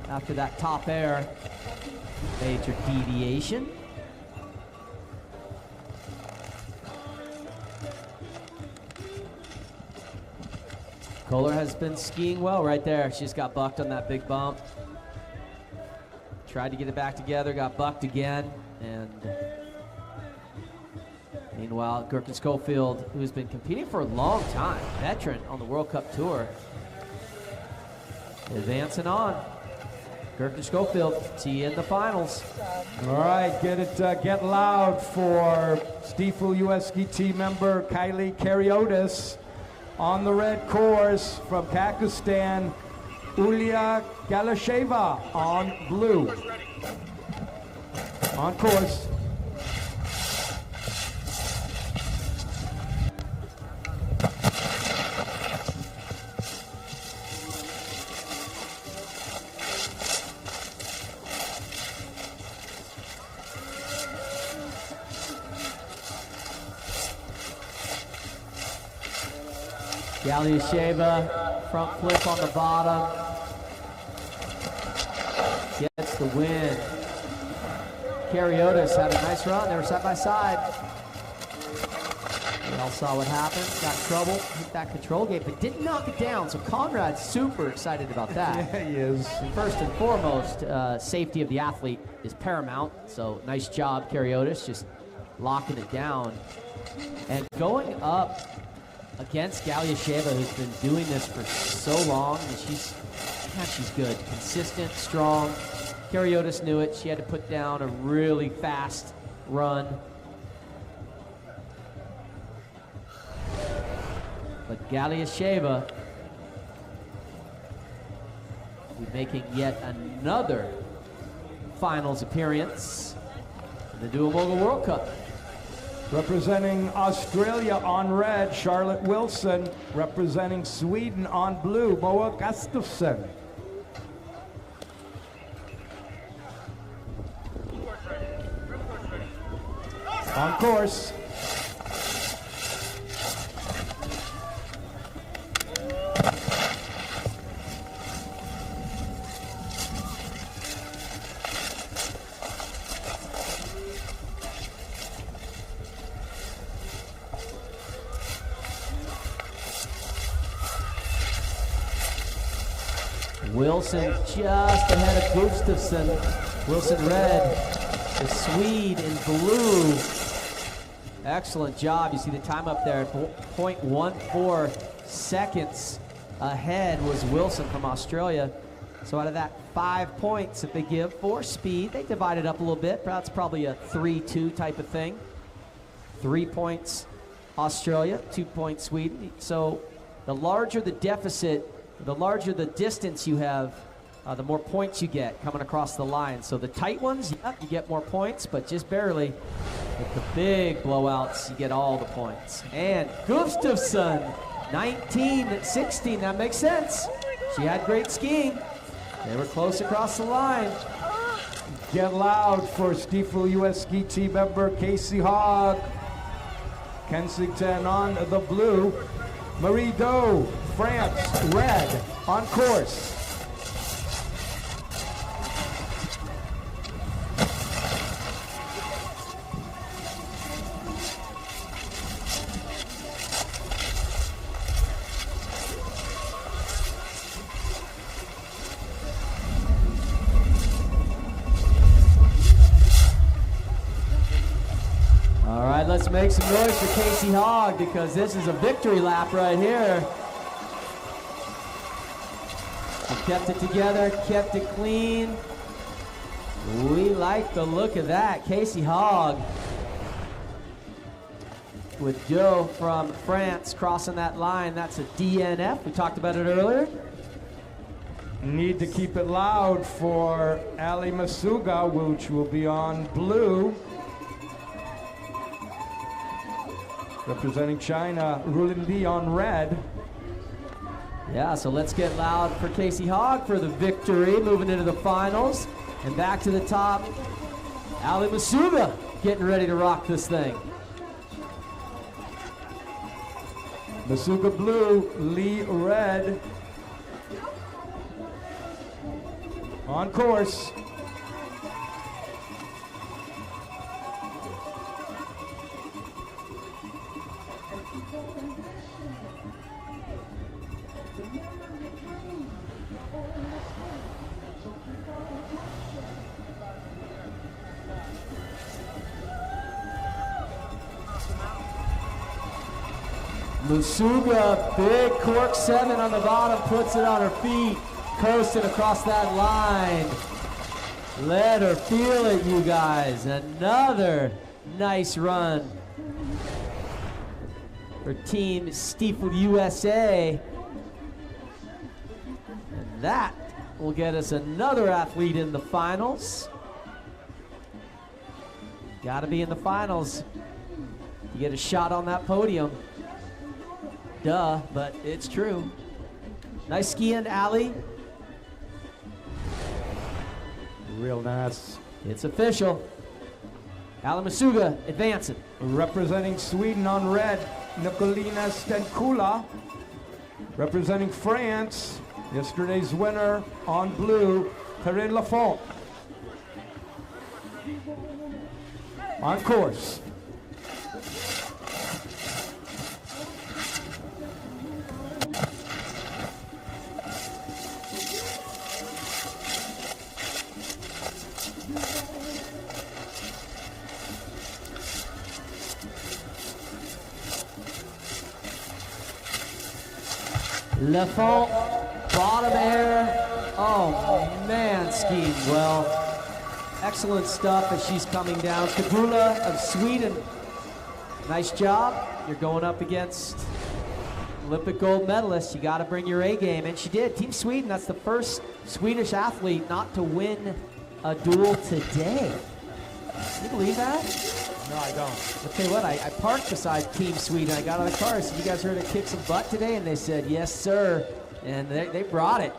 After that top air, major deviation. Kohler has been skiing well right there. She just got bucked on that big bump. Tried to get it back together, got bucked again. And meanwhile, Gherkin Schofield, who's been competing for a long time, veteran on the World Cup Tour, advancing on. Gherkin Schofield, T in the finals. All right, get loud for Stifel US Ski Team member Kylie Karyotis. On the red course from Pakistan, Ulia Galasheva on blue. On course. Galiasheva, front flip on the bottom. Gets the win. Karyotis had a nice run. They were side by side. We all saw what happened. Got in trouble, hit that control gate, but didn't knock it down. So Conrad's super excited about that. Yeah, he is. And first and foremost, safety of the athlete is paramount. So nice job, Karyotis, just locking it down. And going up against Galiasheva, who's been doing this for so long, and she's good. Consistent, strong. Karyotis knew it. She had to put down a really fast run. But Galiasheva will be making yet another finals appearance in the Dual Mogul World Cup. Representing Australia on red, Charlotte Wilson. Representing Sweden on blue, Moa Gustafsson. On course. Wilson just ahead of Gustafsson. Wilson red, the Swede in blue. Excellent job. You see the time up there, 0.14 seconds ahead was Wilson from Australia. So out of that 5 points that they give for speed, they divide it up a little bit. That's probably a 3-2 type of thing. 3 points Australia, 2 points Sweden. So the larger the deficit, the larger the distance you have, the more points you get coming across the line. So the tight ones, yeah, you get more points, but just barely. With the big blowouts, you get all the points. And Gustafsson, 19-16, that makes sense. She had great skiing. They were close across the line. Get loud for Stifel US Ski Team member Casey Hogg. Kensington on the blue. Marie Doe, France, red, on course. All right, let's make some noise for Casey Hogg because this is a victory lap right here. She kept it together, kept it clean. We like the look of that. Casey Hogg with Joe from France crossing that line. That's a DNF. We talked about it earlier. Need to keep it loud for Ali Masuga, which will be on blue. Representing China, Rulin Li on red. Yeah, so let's get loud for Casey Hogg for the victory, moving into the finals. And back to the top, Ali Masuga getting ready to rock this thing. Masuga blue, Li red. On course. Musuga, big cork 7 on the bottom, puts it on her feet, coasting across that line. Let her feel it, you guys. Another nice run for Team Stiefel USA. And that will get us another athlete in the finals. Gotta be in the finals. You get a shot on that podium. Duh, but it's true. Nice skiing, Ali. Real nice. It's official. Ali Masuga advancing. Representing Sweden on red, Nicolina Stenkula. Representing France, yesterday's winner on blue, Perrine Lafont. On course. Lafont, bottom air. Oh man, skiing well. Excellent stuff as she's coming down. Kabula of Sweden. Nice job. You're going up against Olympic gold medalist. You got to bring your A game, and she did. Team Sweden, that's the first Swedish athlete not to win a duel today. Can you believe that? No, I don't. I'll tell you what, I parked beside Team Sweden. I got out of the car. I said, you guys ready to kick some butt today? And they said, yes, sir. And they brought it.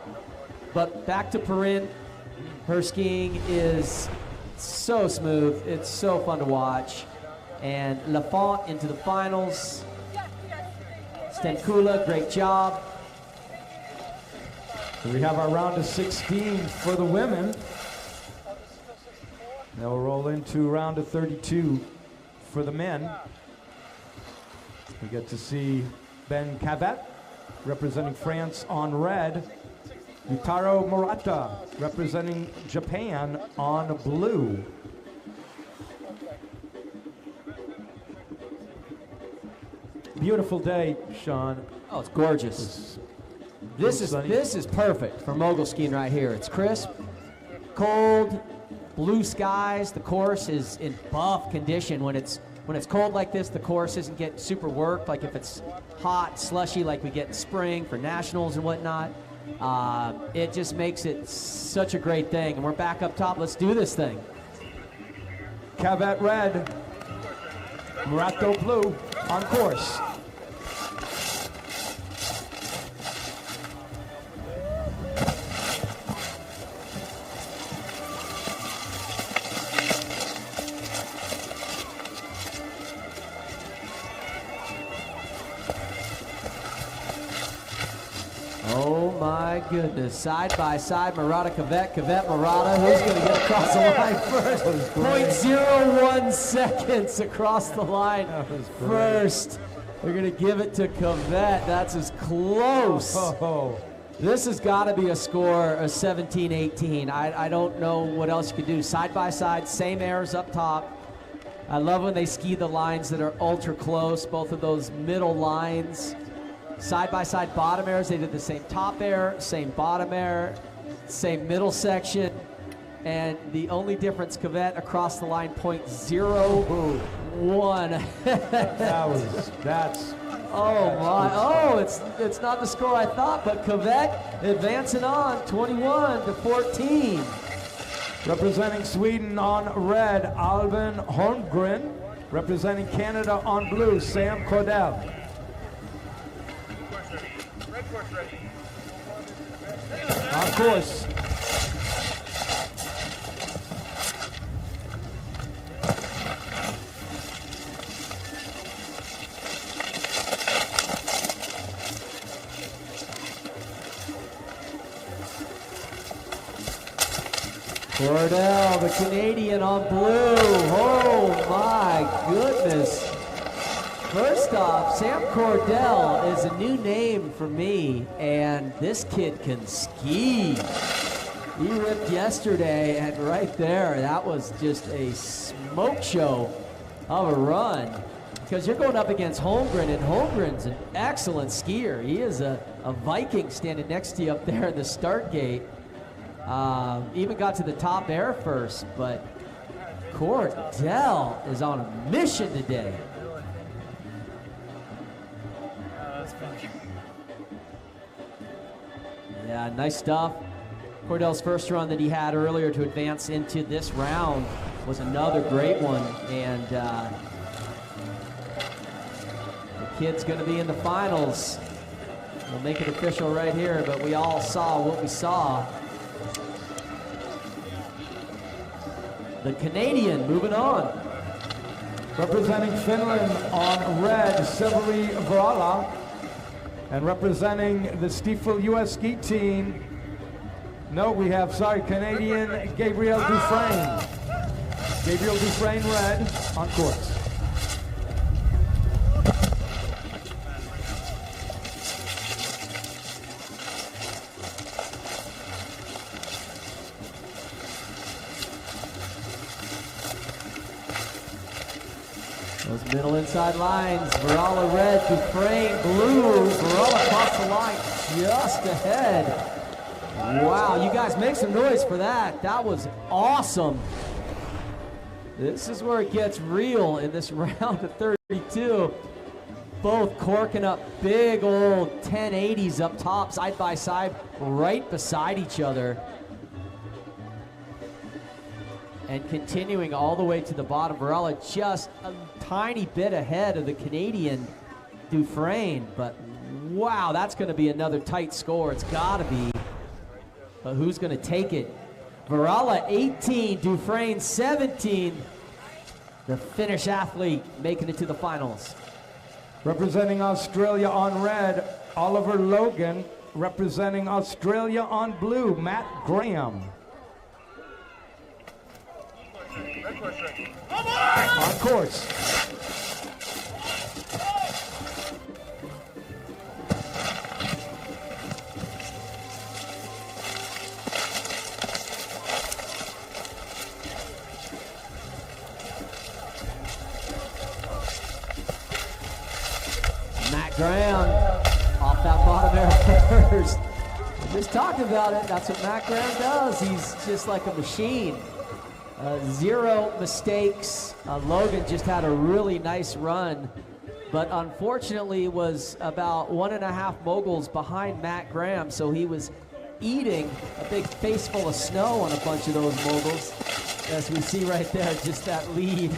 But back to Perrine. Her skiing is so smooth. It's so fun to watch. And Lafont into the finals. Stenkula, great job. So we have our round of 16 for the women. Now we'll roll into round of 32 for the men. We get to see Ben Cavet representing France on red. Yutaro Murata representing Japan on blue. Beautiful day, Sean. Oh, it's gorgeous. This is perfect for mogul skiing right here. It's crisp, cold, blue skies. The course is in buff condition. When it's cold like this, the course isn't getting super worked. Like if it's hot, slushy, like we get in spring for nationals and whatnot, it just makes it such a great thing. And we're back up top. Let's do this thing. Cavet red, Murato blue on course. Oh my goodness, side by side, Murata Cavet, Murata, who's going to get across the line first? 0.01 seconds across the line first. They're going to give it to Cavet. That's as close. Oh. This has got to be a score of 17-18. I don't know what else you could do. Side by side, same airs up top. I love when they ski the lines that are ultra close, both of those middle lines. Side-by-side bottom airs, they did the same top air, same bottom air, same middle section, and the only difference, Cavet across the line, 0.01. That's. Oh my, oh, it's not the score I thought, but Cavet advancing on, 21-14. Representing Sweden on red, Alvin Holmgren. Representing Canada on blue, Sam Cordell. On course. Cordell, the Canadian on blue. Oh my goodness. First off, Sam Cordell is a new name for me, and this kid can ski. He ripped yesterday, and right there, that was just a smoke show of a run. Because you're going up against Holmgren, and Holmgren's an excellent skier. He is a Viking standing next to you up there in the start gate. Even got to the top air first, but Cordell is on a mission today. Yeah, nice stuff. Cordell's first run that he had earlier to advance into this round was another great one, and the kid's going to be in the finals. We'll make it official right here, but we all saw what we saw. The Canadian moving on. Representing Finland on red, Silveri Varala. And representing the Stiefel US Ski Team, Canadian Gabriel Dufresne. Gabriel Dufresne red on course. Those middle inside lines, Varala red, Dufresne blue, Varala across the line, just ahead. Wow, you guys make some noise for that. That was awesome. This is where it gets real in this round of 32. Both corking up big old 1080s up top, side by side, right beside each other. And continuing all the way to the bottom. Varela just a tiny bit ahead of the Canadian Dufresne, but wow, that's going to be another tight score. It's got to be. But who's going to take it? Varela 18, Dufresne 17. The Finnish athlete making it to the finals. Representing Australia on red, Oliver Logan. Representing Australia on blue, Matt Graham. On course. Matt Graham off that bottom air first. Just talking about it, that's what Matt Graham does. He's just like a machine. Zero mistakes. Logan just had a really nice run, but unfortunately was about 1.5 moguls behind Matt Graham, so he was eating a big face full of snow on a bunch of those moguls. As we see right there, just that lead.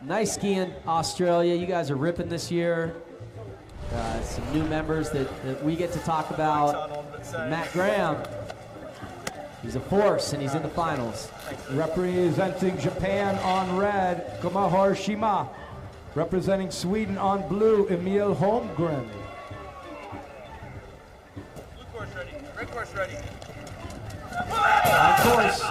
Nice skiing, Australia. You guys are ripping this year. Some new members that we get to talk about. Matt Graham. He's a force, and he's in the finals. Representing Japan on red, Komahor Shima. Representing Sweden on blue, Emil Holmgren. Blue course ready. Red course ready. On course.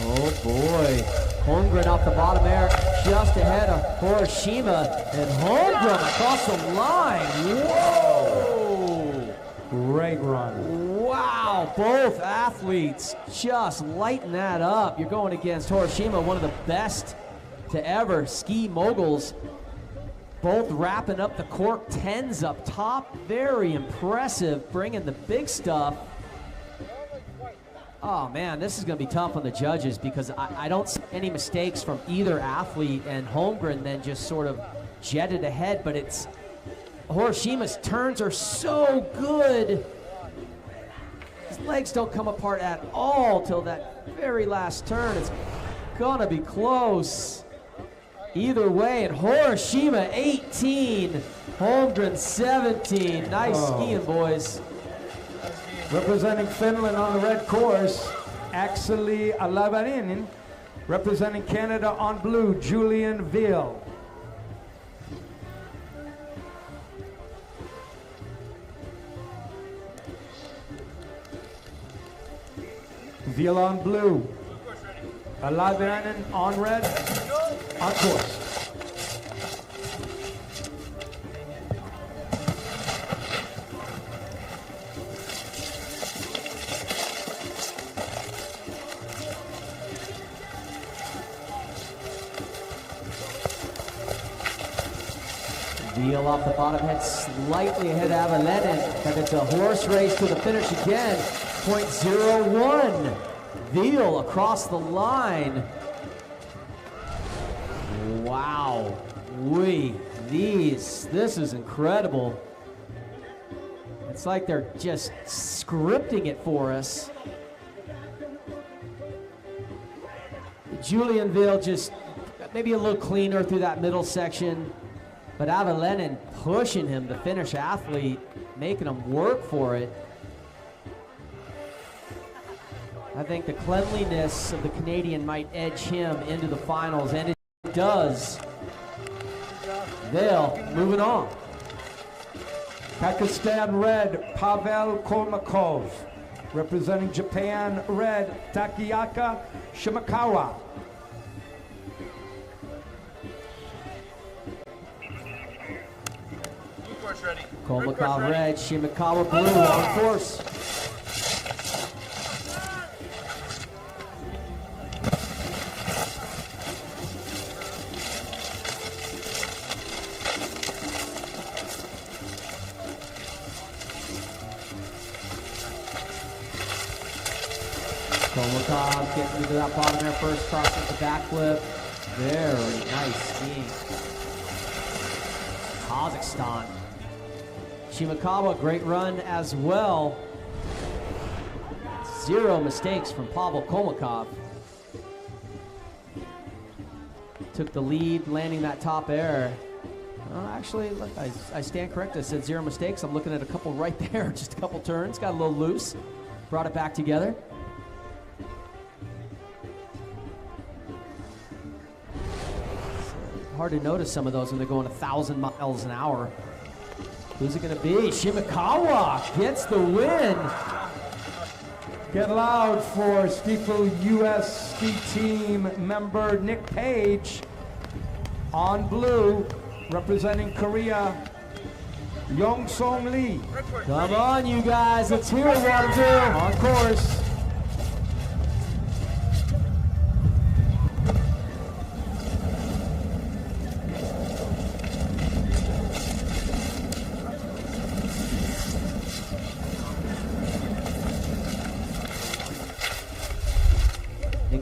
Oh boy, Holmgren off the bottom air, just ahead of Hiroshima, and Holmgren across the line. Whoa! Great run. Wow, both athletes just lighting that up. You're going against Hiroshima, one of the best to ever ski moguls. Both wrapping up the cork 10s up top. Very impressive, bringing the big stuff. Oh man, this is going to be tough on the judges because I don't see any mistakes from either athlete, and Holmgren then just sort of jetted ahead, but it's Hiroshima's turns are so good. His legs don't come apart at all till that very last turn. It's going to be close either way, and Hiroshima 18, Holmgren 17. Nice skiing, boys. Representing Finland on the red course, Akseli Alavarinen. Representing Canada on blue, Julian Veal. Veal on blue. Alabanen on red. On course. Veal off the bottom, head slightly ahead of Avalenin, but it's a horse race to the finish again. 0.01. Veal across the line. Wow. This is incredible. It's like they're just scripting it for us. Julian Veal just maybe a little cleaner through that middle section. But Avalenin pushing him, the Finnish athlete, making him work for it. I think the cleanliness of the Canadian might edge him into the finals, and it does. Veal moving on. Pakistan red, Pavel Kolmakov. Representing Japan red, Takayaka Shimakawa. Ready. Kolmakov red, Shimakawa blue on course. Kolmakov getting into that bottom air first, crossing the backflip. Very nice skiing. Kazakhstan. Shimakawa, great run as well. 0 mistakes from Pavel Kolmakov. Took the lead, landing that top air. Actually, look, I stand corrected. I said 0 mistakes. I'm looking at a couple right there, just a couple turns. Got a little loose. Brought it back together. Hard to notice some of those when they're going 1,000 miles an hour. Who's it going to be? Shimakawa gets the win. Get loud for Stifel US ski team member Nick Page. On blue, representing Korea, Yong Song Lee. Come on, you guys. Let's hear it, Waterville. On course.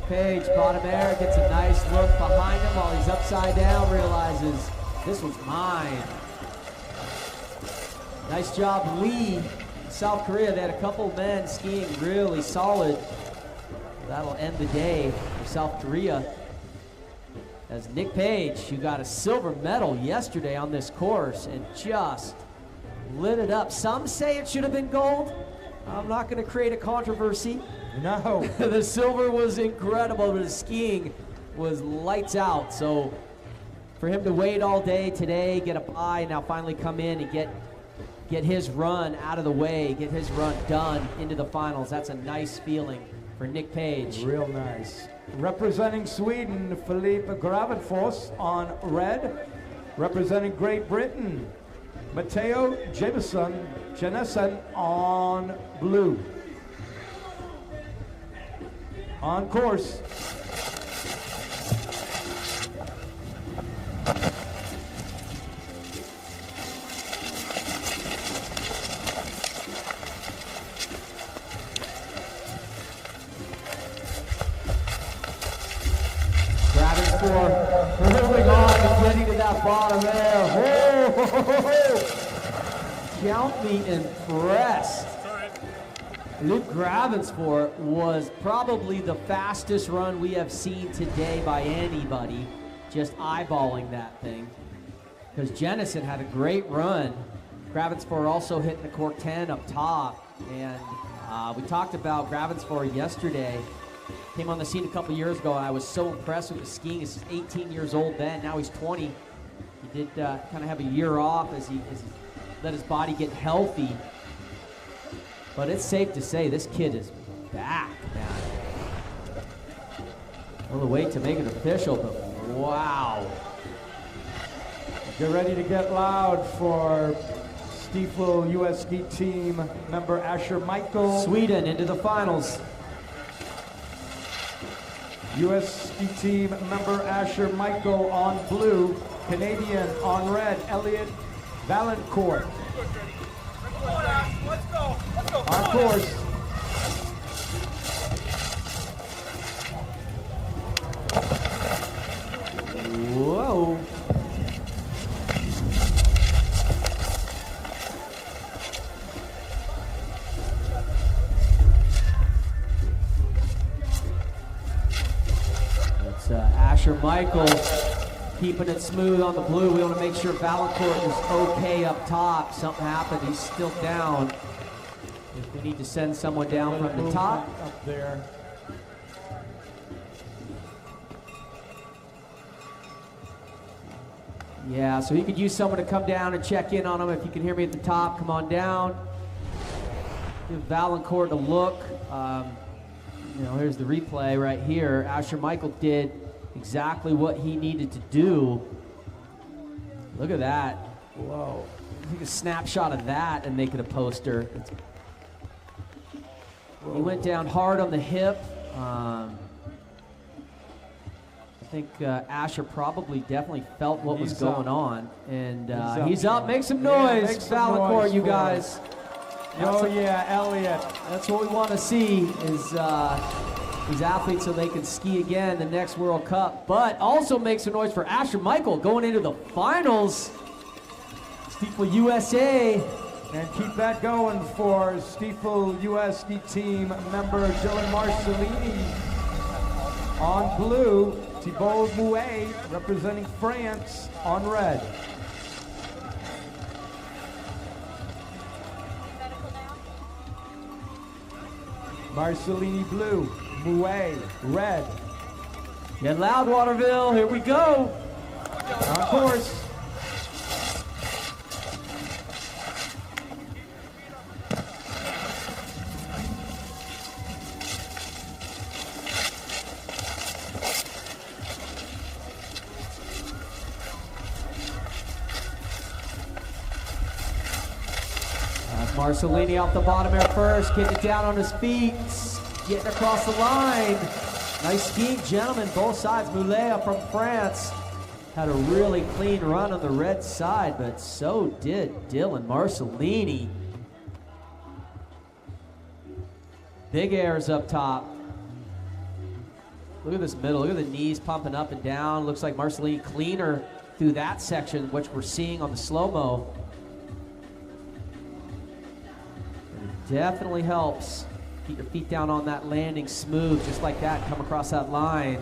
Page, bottom air, gets a nice look behind him while he's upside down, realizes this was mine. Nice job, Lee. South Korea, they had a couple men skiing really solid. That'll end the day for South Korea. As Nick Page, who got a silver medal yesterday on this course and just lit it up. Some say it should have been gold. I'm not going to create a controversy. No. The silver was incredible, but the skiing was lights out. So for him to wait all day today, get a bye, now finally come in and get his run out of the way, get his run done into the finals, that's a nice feeling for Nick Page. Real nice. Representing Sweden, Philippe Gravenfors on red. Representing Great Britain, Matteo Jennison on blue. On course. Holding on and getting to that bottom there. Count me impressed. Luke Gravensport was probably the fastest run we have seen today by anybody, just eyeballing that thing. Because Jennison had a great run. Gravensport also hitting the cork 10 up top. And we talked about Gravensport yesterday. Came on the scene a couple years ago. I was so impressed with his skiing. He's 18 years old then. Now he's 20. He did kind of have a year off as he let his body get healthy. But it's safe to say this kid is back, man. Well, the way to make it official, but wow. Get ready to get loud for Stiefel US Ski Team member Asher Michael. Sweden into the finals. US Ski Team member Asher Michael on blue. Canadian on red, Elliot Valancourt. Let's go. On course. Whoa. It's Asher Michael keeping it smooth on the blue. We want to make sure Valancourt is okay up top. Something happened. He's still down. If we need to send someone down from the top. Up there. Yeah, so you could use someone to come down and check in on him. If you can hear me at the top, come on down. Give Valancourt a look. Here's the replay right here. Asher Michael did exactly what he needed to do. Look at that. Whoa. Take a snapshot of that and make it a poster. He went down hard on the hip. I think Asher probably definitely felt what was going on. And he's up. Make some noise, make some Valancourt, noise you for guys. Oh yeah, Elliot. That's what we want to see is these athletes so they can ski again the next World Cup. But also make some noise for Asher Michael going into the finals. Stiefel USA. And keep that going for Stiefel US Ski Team member Dylan Marcellini. On blue, Thibaut Mouet representing France on red. Marcellini blue, Mouet red. Get loud, Waterville. Here we go. On course. Marcellini off the bottom air first, getting it down on his feet, getting across the line. Nice skiing, gentlemen, both sides. Moulet from France had a really clean run on the red side, but so did Dylan Marcellini. Big airs up top. Look at this middle, look at the knees pumping up and down. Looks like Marcellini cleaner through that section, which we're seeing on the slow-mo. Definitely helps. Keep your feet down on that landing smooth, just like that, come across that line.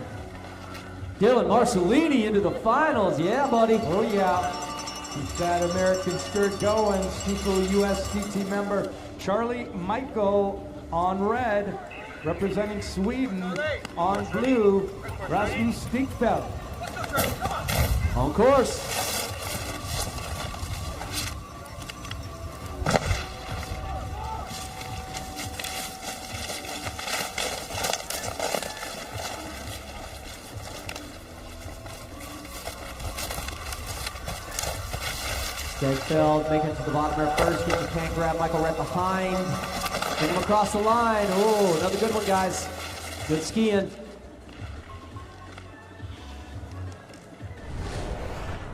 Dylan Marcellini into the finals. Yeah, buddy. Oh, yeah. Keep that American skirt going. Stiefel US Ski Team member Charlie Michael on red, representing Sweden on blue, Rasmus Stinkfeld. On course. Stinkfeld making it to the bottom there first, getting the can grab. Michael right behind. Get him across the line. Oh, another good one, guys. Good skiing.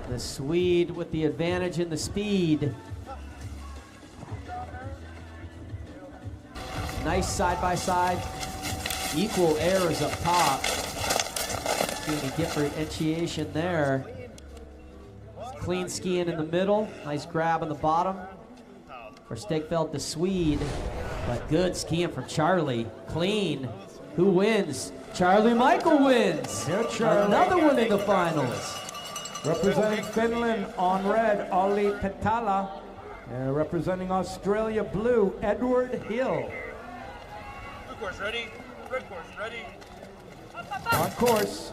The Swede with the advantage in the speed. Nice side-by-side. Equal airs up top. Getting a differentiation there. Clean skiing in the middle. Nice grab on the bottom for Stinkfeld, the Swede. But good skiing from Charlie. Clean. Who wins? Charlie Michael wins. Yeah, Charlie. Another one in the finals. Representing Finland on red, Olli Petala. Representing Australia blue, Edward Hill. Of course, ready? red course. Ready? On course.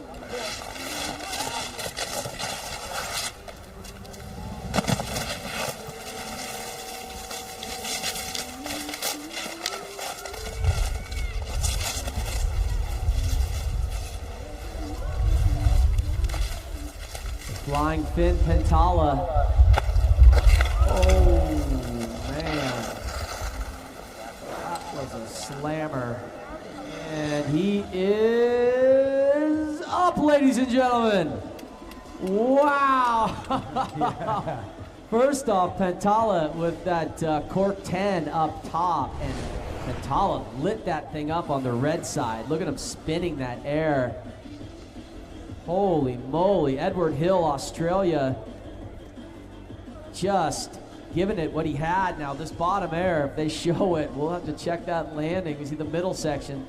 Flying Finn Pentala. Oh, man. That was a slammer. And he is up, ladies and gentlemen. Wow. Yeah. First off, Pentala with that cork 10 up top. And Pentala lit that thing up on the red side. Look at him spinning that air. Holy moly. Edward Hill, Australia, just giving it what he had. Now this bottom air, if they show it, we'll have to check that landing. You see the middle section.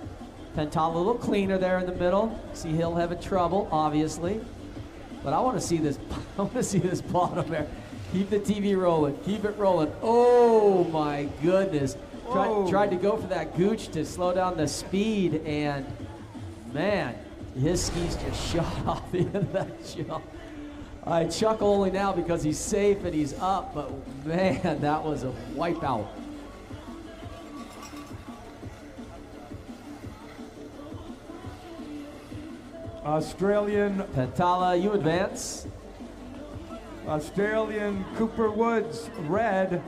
Pentala a little cleaner there in the middle. See Hill having trouble, obviously. But I want to see this. I want to see this bottom air. Keep the TV rolling. Keep it rolling. Oh my goodness. Tried to go for that gooch to slow down the speed, and man, his skis just shot off the end of that jump. I chuckle only now because he's safe and he's up, but man, that was a wipeout. Australian Pentala, you advance. Australian Cooper Woods, red.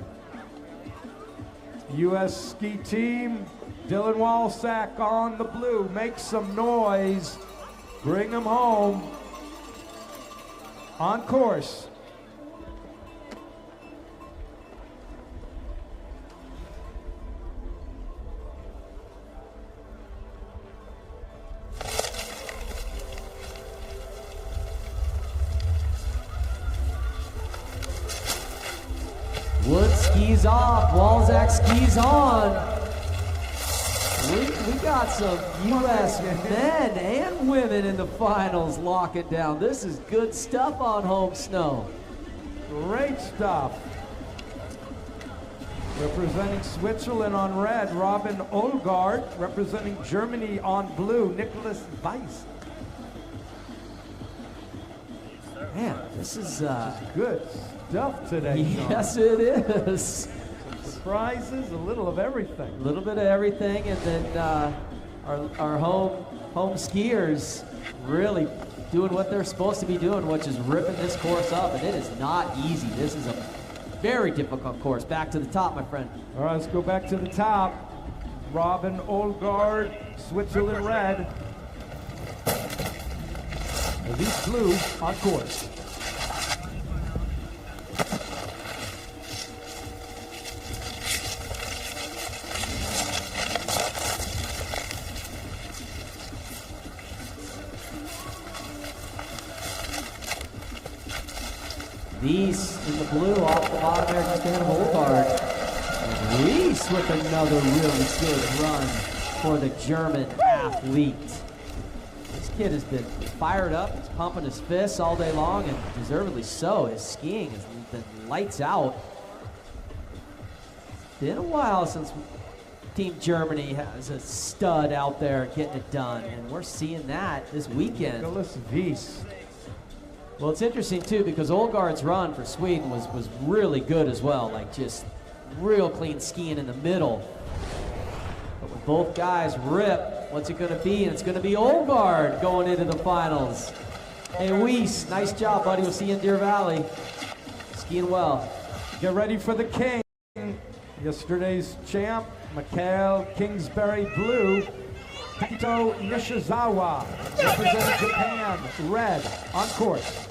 U.S. ski team, Dylan Walsack on the blue. Make some noise. Bring them home. On course. Wood skis off, Walsack skis on. We got some U.S. men and women in the finals locking down. This is good stuff on home snow. Great stuff. Representing Switzerland on red, Robin Olgard. Representing Germany on blue, Nicholas Weiss. Man, this is Good stuff today. yes, it is. Surprises, a little of everything. A little bit of everything, and then our home skiers really doing what they're supposed to be doing, which is ripping this course up, and it is not easy. This is a very difficult course. Back to the top, my friend. All right, let's go back to the top. Robin Olgard, Switzerland red. Elise blue on course. These in the blue off the bottom there, just ahead of Olgard. And Reese with another really good run for the German athlete. This kid has been fired up, he's pumping his fists all day long, and deservedly so. His skiing has been lights out. It's been a while since Team Germany has a stud out there getting it done, and we're seeing that this weekend. Nicholas Weiss. Well, it's interesting too because Olgard's run for Sweden was really good as well, like just real clean skiing in the middle. But when both guys rip, what's it going to be? And it's going to be Olgard going into the finals. Hey, Weiss, nice job, buddy. We'll see you in Deer Valley. Skiing well. Get ready for the king. Yesterday's champ, Mikhail Kingsbury blue. Takito Nishizawa, representing Japan, red, on course.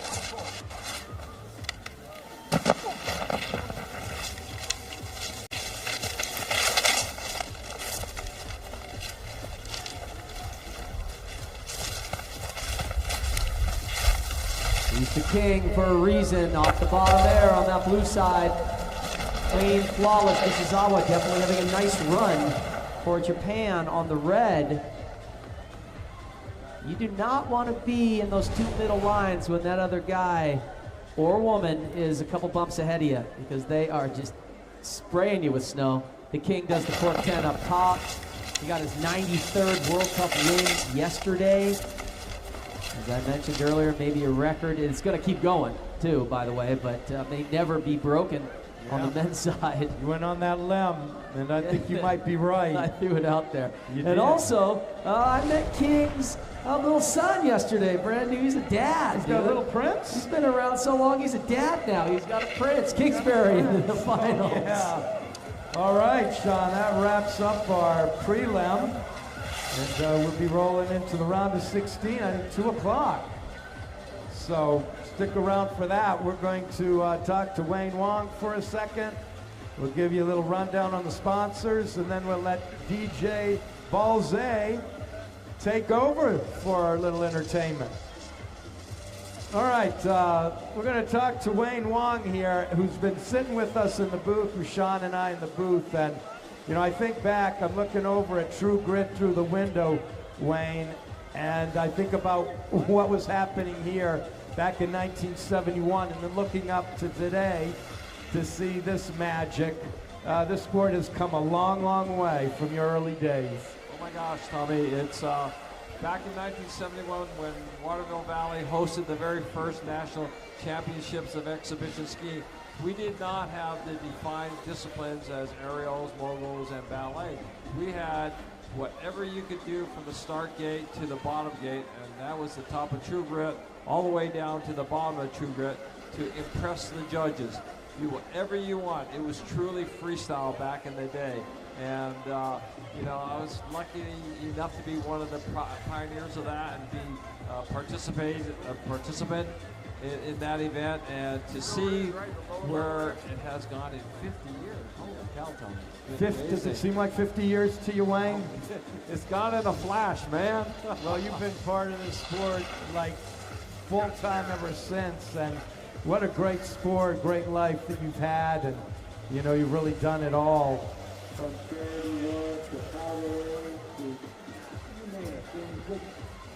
He's the king for a reason. Off the bottom there on that blue side. Clean, flawless. Nishizawa definitely having a nice run for Japan on the red. You do not want to be in those two middle lines when that other guy or woman is a couple bumps ahead of you, because they are just spraying you with snow. The king does the cork 10 up top. He got his 93rd World Cup win yesterday. As I mentioned earlier, maybe a record. It's going to keep going, too, by the way, but may never be broken on the men's side. You went on that limb, and I think you might be right. I threw it out there. You and did. also, I met King's little son yesterday, brand new. He's a dad. He's got a little prince? He's been around so long, he's a dad now. He's got a prince. Kingsbury in the finals. Yeah. All right, Sean, that wraps up our prelim. And we'll be rolling into the round of 16, I think 2 o'clock. So stick around for that. We're going to talk to Wayne Wong for a second. We'll give you a little rundown on the sponsors, and then we'll let DJ Balze take over for our little entertainment. All right, we're going to talk to Wayne Wong here, who's been sitting with us in the booth, with Sean and I in the booth. And, you know, I think back, I'm looking over at True Grit through the window, Wayne, and I think about what was happening here back in 1971, and then looking up to today to see this magic. This sport has come a long, long way from your early days. Oh my gosh, Tommy, it's back in 1971 when Waterville Valley hosted the very first national championships of exhibition skiing. We did not have the defined disciplines as aerials, moguls, and ballet. We had whatever you could do from the start gate to the bottom gate, and that was the top of True Grit, all the way down to the bottom of True Grit to impress the judges. Do whatever you want. It was truly freestyle back in the day. And, you know, I was lucky enough to be one of the pioneers of that and be a participant in that event, and to see where it has gone in 50 years. Holy cow, Tommy. Does it seem like 50 years to you, Wayne? It's gone in a flash, man. Well, you've been part of this sport like full time ever since, and what a great sport, great life that you've had, and you know, you've really done it all. From charity work to power to you name it, being just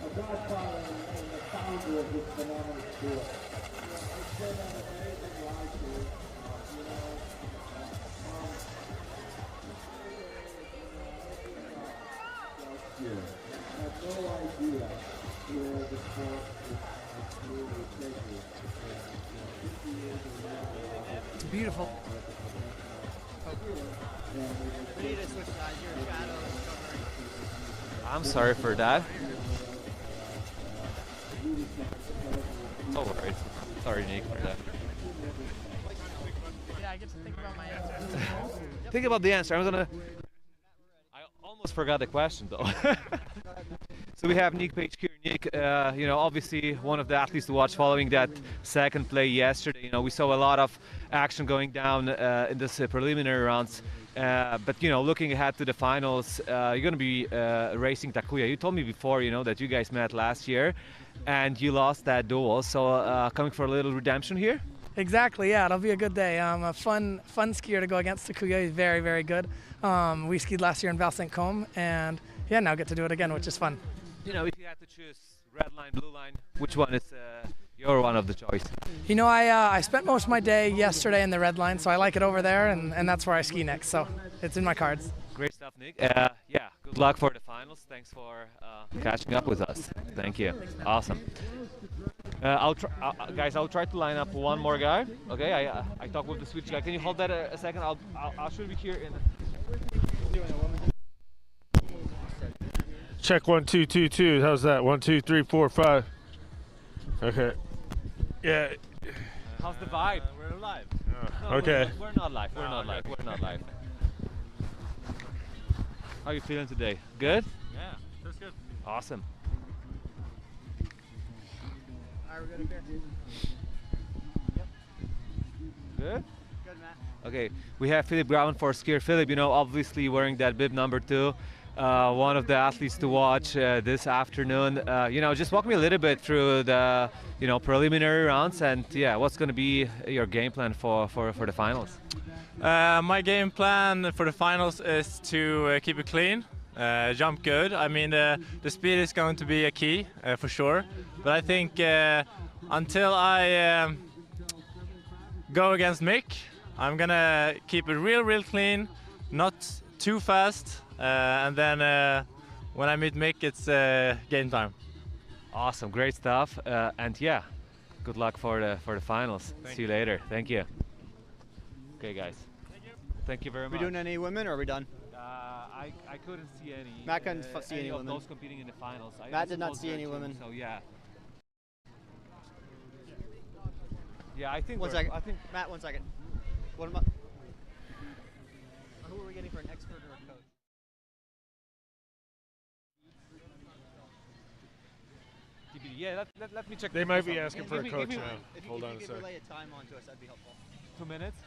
a godfather and the founder of this phenomenal sport. It's been an amazing life here, I have no idea where the sport is really taking. It's beautiful. We need to switch sides. Your shadow is covering. I'm sorry for that. No worries. Sorry, Nick, for that. Yeah, I get to think about my answer. Think about the answer. I almost forgot the question, though. So we have Nick Page here. Nick, you know, obviously one of the athletes to watch following that second play yesterday. You know, we saw a lot of action going down in this preliminary rounds. But, you know, looking ahead to the finals, you're going to be racing Takuya. You told me before, you know, that you guys met last year and you lost that duel. So coming for a little redemption here? Exactly, yeah, it'll be a good day. A fun skier to go against. Takuya. He's very, very good. We skied last year in Val St. Côme, and yeah, now get to do it again, which is fun. You know, if you had to choose red line, blue line, which one is your one of the choice? You know, I spent most of my day yesterday in the red line, so I like it over there, and that's where I ski next, so it's in my cards. Great stuff, Nick. Yeah, good luck for the finals. Thanks for catching up with us. Thank you. Awesome. Guys, I'll try to line up one more guy. Okay, I talked with the switch guy. Can you hold that a second? I should be here in. Check 1 2 2 2. How's that? 1 2 3 4 5. Okay. Yeah. How's the vibe? We're live. Okay. We're not live. We're not live. We're not live. How are you feeling today? Good? Yeah, that's good. Awesome. All right, we're good up here. Yep. Good? Good, Matt. Okay, we have Philip Brown for skier. Philip, you know, obviously wearing that bib number 2. One of the athletes to watch this afternoon. You know, just walk me a little bit through the, you know, preliminary rounds, and yeah, what's going to be your game plan for the finals? My game plan for the finals is to keep it clean, jump good. I mean, the speed is going to be a key for sure, but I think until I go against Mick, I'm gonna keep it real clean, not too fast, and then when I meet Mick, it's game time. Awesome, great stuff, and yeah, good luck for the finals. See you later. Thank you. Okay, guys. Thank you very much. We doing any women or are we done? I couldn't see any. Matt couldn't see any of women. those competing in the finals. Matt did not see any women. So yeah. Yeah, I think. One second. Matt, 1 second. What am I? Who are we getting for an expert or a coach? Yeah, let me check. They might be asking for a coach now. Hold on a If you sec. could relay a time onto us, that'd be helpful. 2 minutes.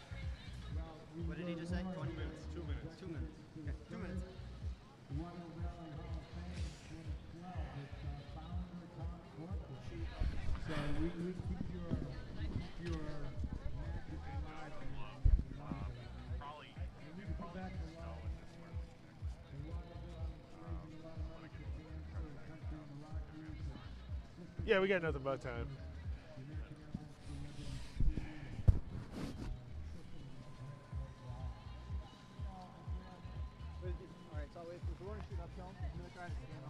What did he just say? 20 minutes. 2 minutes. 2 minutes. Okay, 2 minutes. So we keep your magic alive. Probably. And we come back to Waterville. Yeah, we got nothing but time. Alright, so if we want to shoot uphill, I'm going to try to stand on